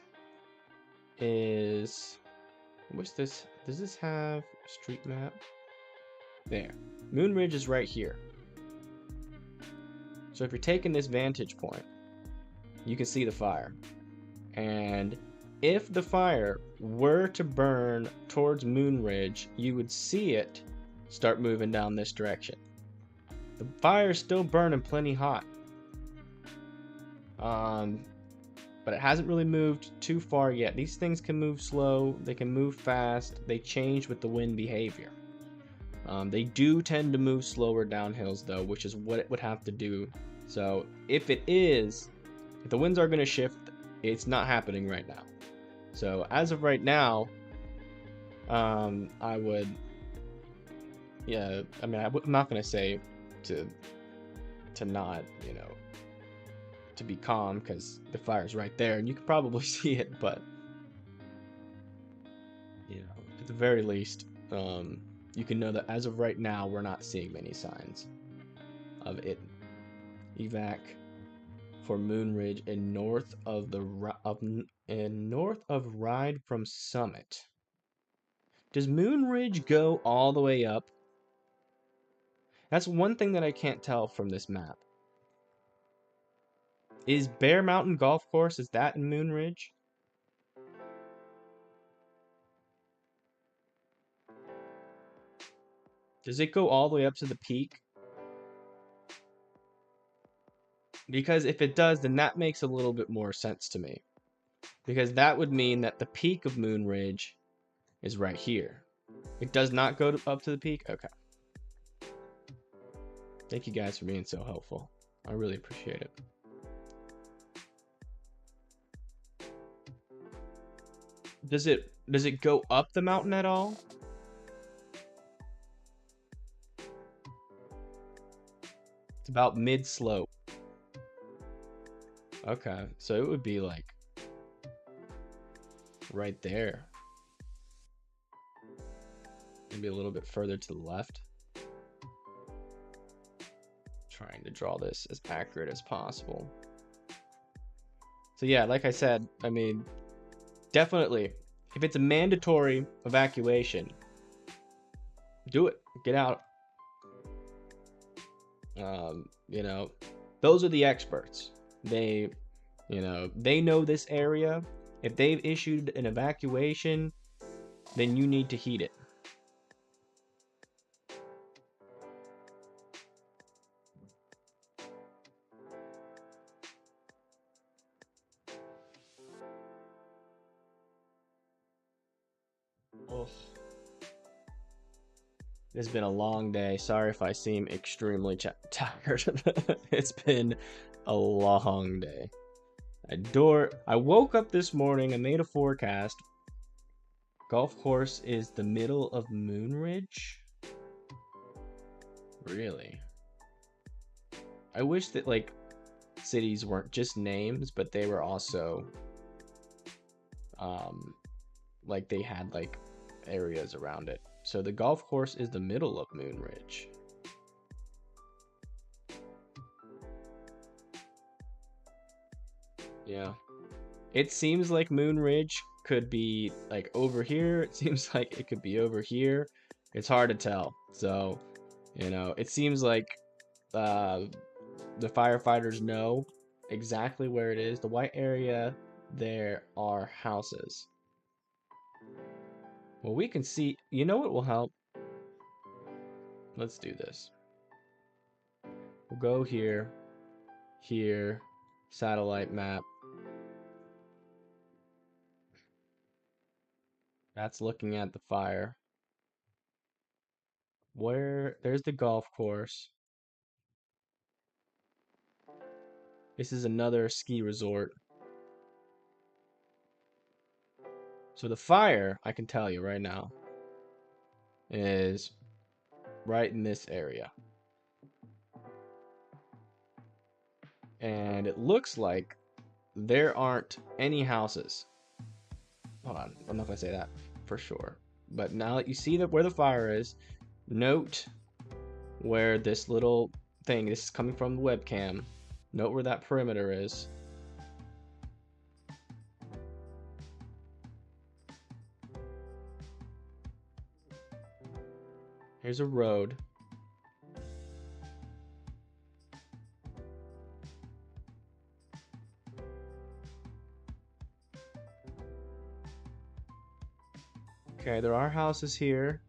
is... What's this? Does this have a street map? There. Moon Ridge is right here. So if you're taking this vantage point, you can see the fire. And if the fire were to burn towards Moon Ridge, you would see it start moving down this direction. The fire is still burning plenty hot. But it hasn't really moved too far yet. These things can move slow, they can move fast, they change with the wind behavior. They do tend to move slower down hills though, which is what it would have to do. So if the winds are going to shift, it's not happening right now. So as of right now, I would, yeah, I mean, I'm not going to say to not, you know, to be calm, because the fire's right there and you can probably see it, but, you know, at the very least, you can know that as of right now, we're not seeing many signs of it. Evac for Moon Ridge and north of Ride from Summit. Does Moon Ridge go all the way up? That's one thing that I can't tell from this map. Is Bear Mountain Golf Course, is that in Moon Ridge? Does it go all the way up to the peak? Because if it does, then that makes a little bit more sense to me. Because that would mean that the peak of Moon Ridge is right here. It does not go up to the peak? Okay. Thank you guys for being so helpful. I really appreciate it. Does it go up the mountain at all? It's about mid-slope. Okay, so it would be like right there. Maybe a little bit further to the left. to draw this as accurate as possible. So yeah, like I said, I mean, definitely, if it's a mandatory evacuation, do it. Get out. You know, those are the experts. They, they know this area. If they've issued an evacuation, then you need to heed it. Oh. It's been a long day. Sorry if I seem extremely tired. It's been a long day. I woke up this morning and made a forecast. Golf course is the middle of Moonridge? Really? I wish that, like, cities weren't just names, but they were also, like, they had, like, areas around it. So the golf course is the middle of Moonridge. Yeah. It seems like Moonridge could be like over here. It seems like it could be over here. It's hard to tell. So, it seems like the firefighters know exactly where it is. The white area, there are houses. Well, we can see, you know what will help? Let's do this. We'll go here, here, satellite map. That's looking at the fire. There's the golf course. This is another ski resort. So the fire, I can tell you right now, is right in this area. And it looks like there aren't any houses. Hold on, I'm not gonna say that for sure. But now that you see where the fire is, note where this little thing, this is coming from the webcam, note where that perimeter is. Here's a road. Okay, there are houses here.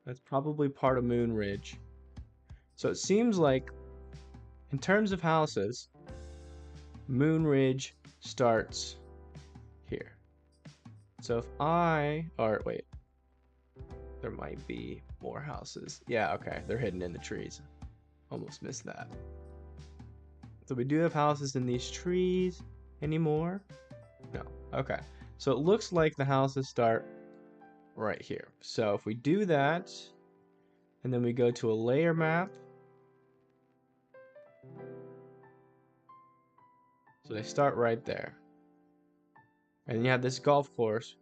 That's probably part of Moonridge. So it seems like, in terms of houses, Moonridge starts here. So if wait, there might be more houses. Yeah, okay, they're hidden in the trees. Almost missed that. So we do have houses in these trees anymore? No, okay. So it looks like the houses start right here. So if we do that, and then we go to a layer map, so they start right there. And you have this golf course.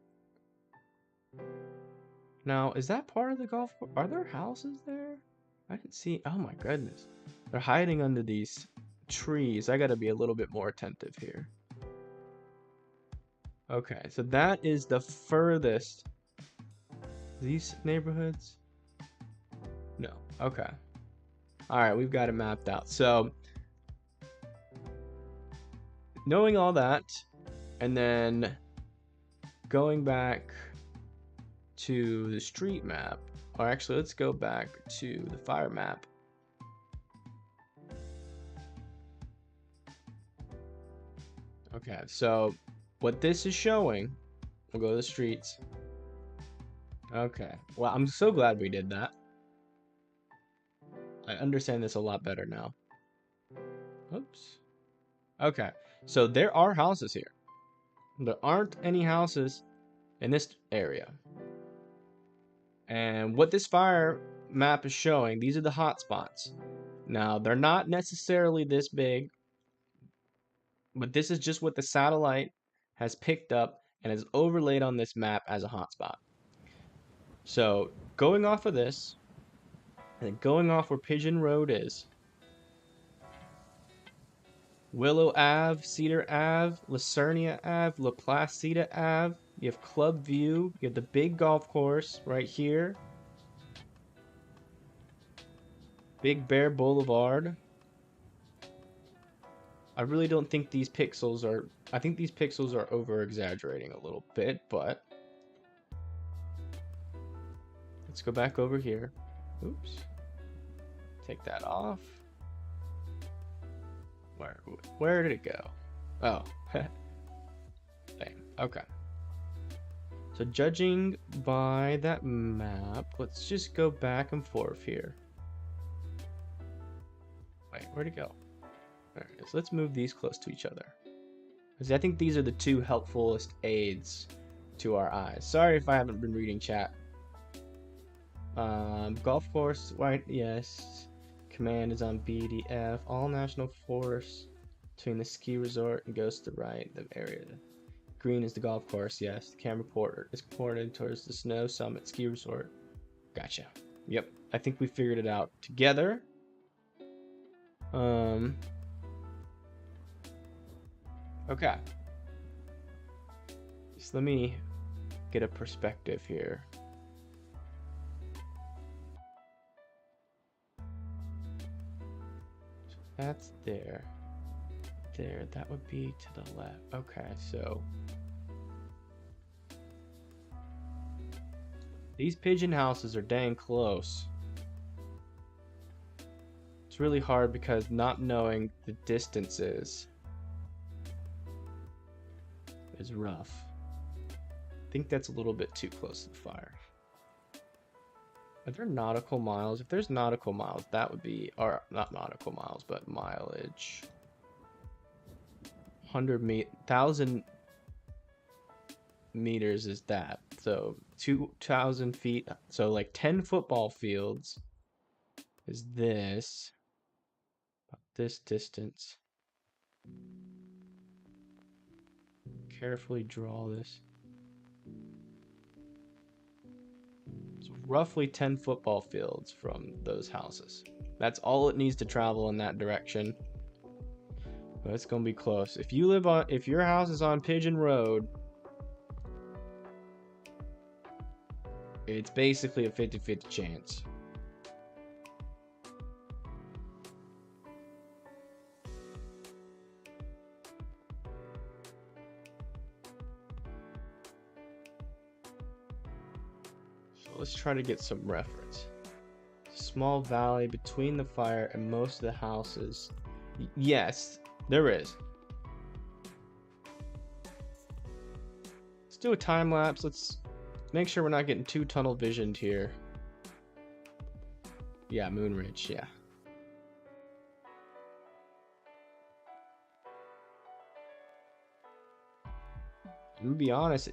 Now, is that part of the golf course? Are there houses there? I didn't see. Oh my goodness. They're hiding under these trees. I gotta be a little bit more attentive here. Okay, so that is the furthest. These neighborhoods? No. Okay. Alright, we've got it mapped out. So, knowing all that, and then going back to the street map, or actually let's go back to the fire map. Okay, so what this is showing, we'll go to the streets. Okay, well, I'm so glad we did that. I understand this a lot better now. Oops. Okay, so there are houses here. There aren't any houses in this area. And what this fire map is showing, these are the hot spots. Now, they're not necessarily this big, but this is just what the satellite has picked up and is overlaid on this map as a hotspot. So, going off of this, And then going off where Pigeon Road is. Willow Ave, Cedar Ave, Lucernia Ave, La Placida Ave. You have Club View. You have the big golf course right here. Big Bear Boulevard. I really don't think these pixels are... I think these pixels are over-exaggerating a little bit, but... Let's go back over here. Oops. Take that off. Where did it go? Oh. Dang. Okay. So judging by that map, let's just go back and forth here. Wait, where'd it go? There it is. Let's move these close to each other, because I think these are the two helpfulest aids to our eyes. Sorry if I haven't been reading chat. Golf course, white, yes. Command is on BDF. All national force between the ski resort and goes to the right. The area. Green is the golf course, yes. The camera porter is pointed towards the Snow Summit ski resort. Gotcha. Yep, I think we figured it out together. Okay. Just let me get a perspective here. So that's there. There, that would be to the left. Okay, so these pigeon houses are dang close. It's really hard because not knowing the distances is rough. I think that's a little bit too close to the fire. Are there nautical miles? If there's nautical miles, that would be, or not nautical miles, but mileage. 1,000 meters is that. So 2,000 feet. So like 10 football fields is this. About this distance. Carefully draw this. So roughly 10 football fields from those houses. That's all it needs to travel in that direction. But it's gonna be close. If you live on, if your house is on Pigeon Road, it's basically a 50-50 chance. So let's try to get some reference. Small valley between the fire and most of the houses. Yes. There is. Let's do a time lapse. Let's make sure we're not getting too tunnel visioned here. Yeah, Moon Ridge, yeah. I'm gonna be honest.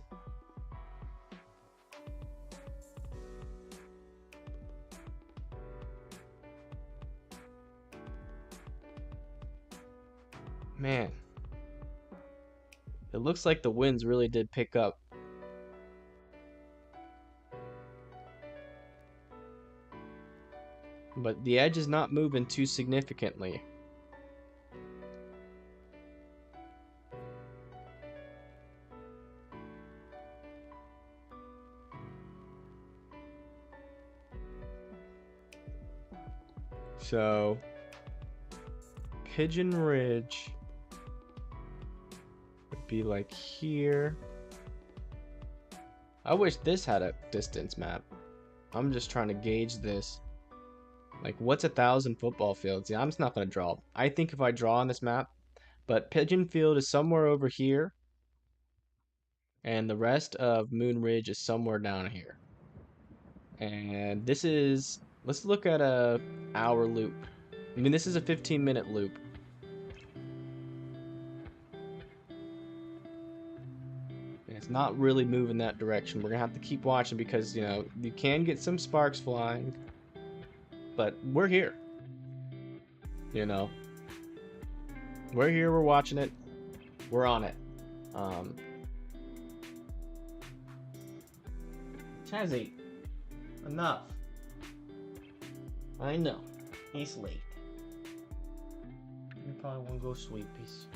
Man, it looks like the winds really did pick up. But the edge is not moving too significantly. So, Pigeon Ridge be like here. I wish this had a distance map. I'm just trying to gauge this. Like, what's 1,000 football fields? Yeah, I'm just not going to draw. I think if I draw on this map, but Pigeon Field is somewhere over here, and the rest of Moon Ridge is somewhere down here. And this is, let's look at a hour loop. I mean, this is a 15-minute loop. It's not really moving that direction. We're gonna have to keep watching because, you know, you can get some sparks flying, but we're here. You know, we're here, we're watching it, we're on it. Chazzy, enough. I know. He's late. You probably won't go sleep. Peace.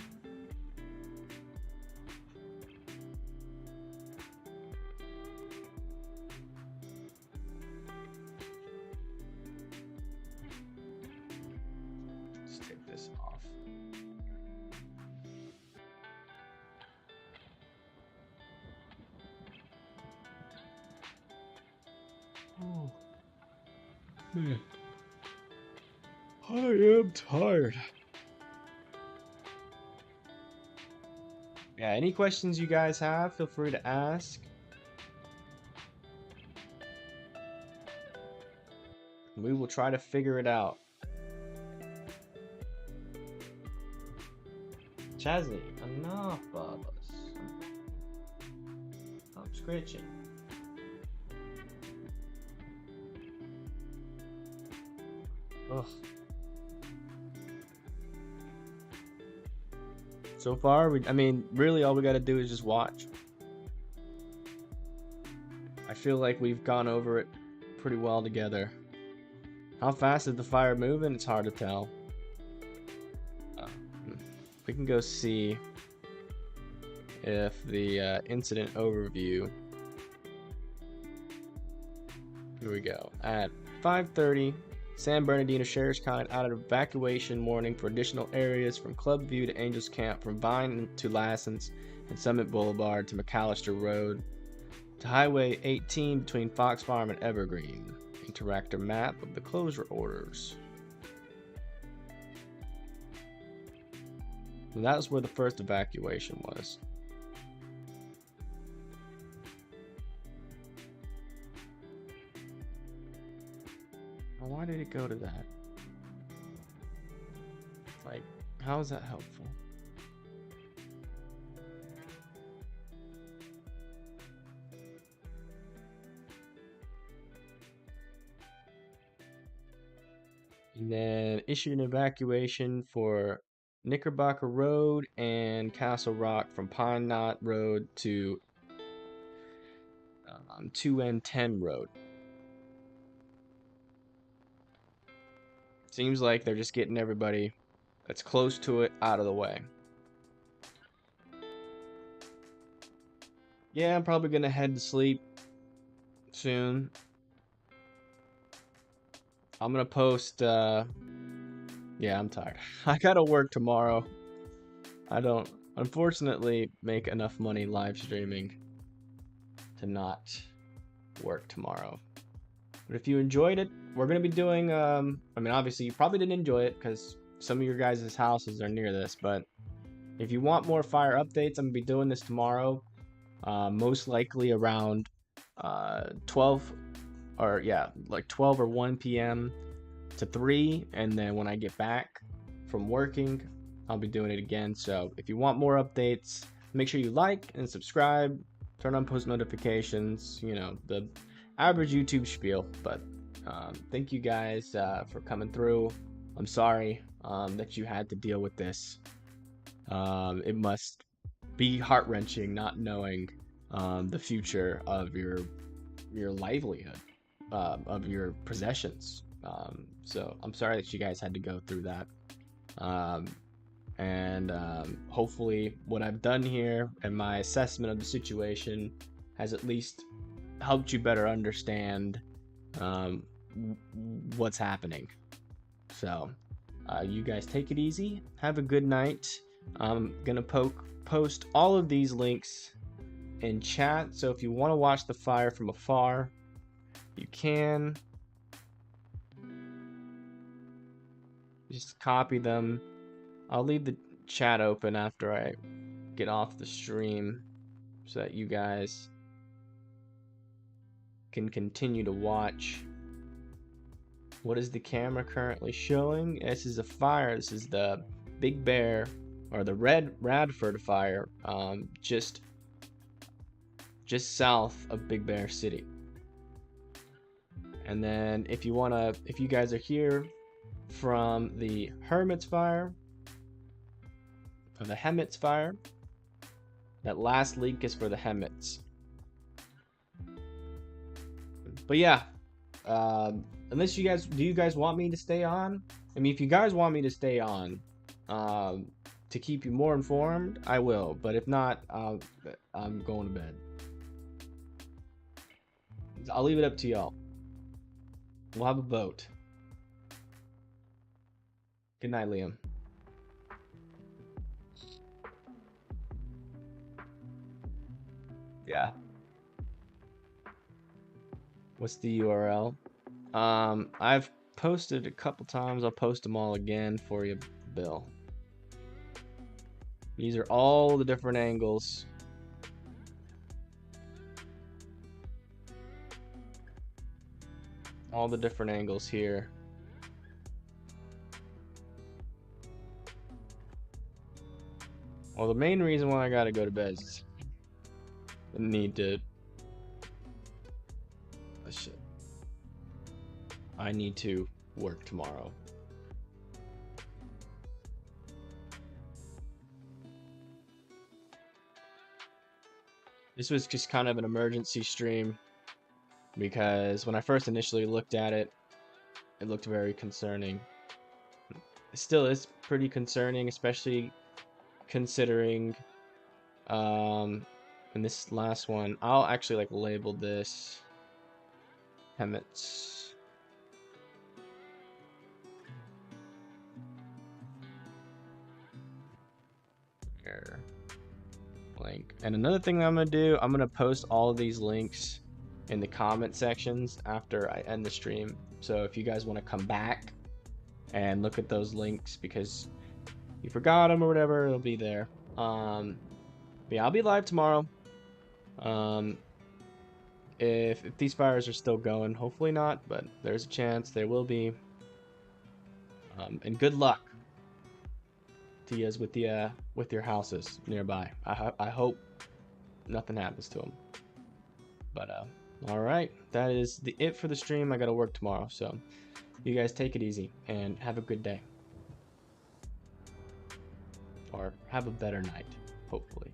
Let's take this off. Oh. Man. I am tired. Yeah, any questions you guys have, feel free to ask. We will try to figure it out. Chazzy, enough of us. Stop scratching. Ugh. So far, I mean, really all we gotta do is just watch. I feel like we've gone over it pretty well together. How fast is the fire moving? It's hard to tell. We can go see if the incident overview. Here we go. At 5:30, San Bernardino Sheriff's County out of evacuation warning for additional areas from Club View to Angels Camp, from Vine to Lassens and Summit Boulevard to McAllister Road to Highway 18 between Fox Farm and Evergreen. Interactive map of the closure orders. And that was where the first evacuation was. Now, why did it go to that? Like, how is that helpful? And then issued an evacuation for Knickerbocker Road and Castle Rock from Pine Knot Road to 2N10 Road. Seems like they're just getting everybody that's close to it out of the way. Yeah, I'm probably gonna head to sleep soon. I'm gonna post, yeah, I'm tired. I gotta work tomorrow. I don't, unfortunately, make enough money live streaming to not work tomorrow. But if you enjoyed it, we're gonna be doing, I mean, obviously you probably didn't enjoy it because some of your guys' houses are near this, but if you want more fire updates, I'm gonna be doing this tomorrow. Most likely around 12 or yeah, like 12 or 1 p.m. to 3, and then when I get back from working, I'll be doing it again. So if you want more updates, make sure you like and subscribe, turn on post notifications, you know, the average YouTube spiel. But thank you guys for coming through. I'm sorry that you had to deal with this. It must be heart-wrenching not knowing the future of your livelihood, of your possessions. So I'm sorry that you guys had to go through that. And hopefully what I've done here and my assessment of the situation has at least helped you better understand what's happening. So you guys take it easy. Have a good night. I'm gonna post all of these links in chat, so if you want to watch the fire from afar, you can. Just copy them. I'll leave the chat open after I get off the stream so that you guys can continue to watch. What is the camera currently showing? This is a fire. This is the Big Bear, or the Radford fire, just south of Big Bear City. And then if you guys are here from the Hemet's fire, or the Hemet's fire, that last link is for the Hemets. But yeah, unless you guys, do you guys want me to stay on? I mean, if you guys want me to stay on, to keep you more informed, I will. But if not, I'm going to bed. I'll leave it up to y'all. We'll have a vote. Good night, Liam. Yeah. What's the URL? I've posted a couple times. I'll post them all again for you, Bill. These are all the different angles. All the different angles here. Well, the main reason why I gotta go to bed is I need to... Oh, shit. I need to work tomorrow. This was just kind of an emergency stream because when I first initially looked at it, it looked very concerning. It still is pretty concerning, especially considering in this last one, I'll actually like label this Hemet. Here. Link. And another thing that I'm gonna do, I'm gonna post all of these links in the comment sections after I end the stream. So if you guys want to come back and look at those links because you forgot them or whatever, it'll be there. But yeah, I'll be live tomorrow. If these fires are still going, hopefully not, but there's a chance there will be. And good luck to you with your houses nearby. I hope nothing happens to them. But all right, that is it for the stream. I gotta work tomorrow, so you guys take it easy and have a good day, or have a better night, hopefully.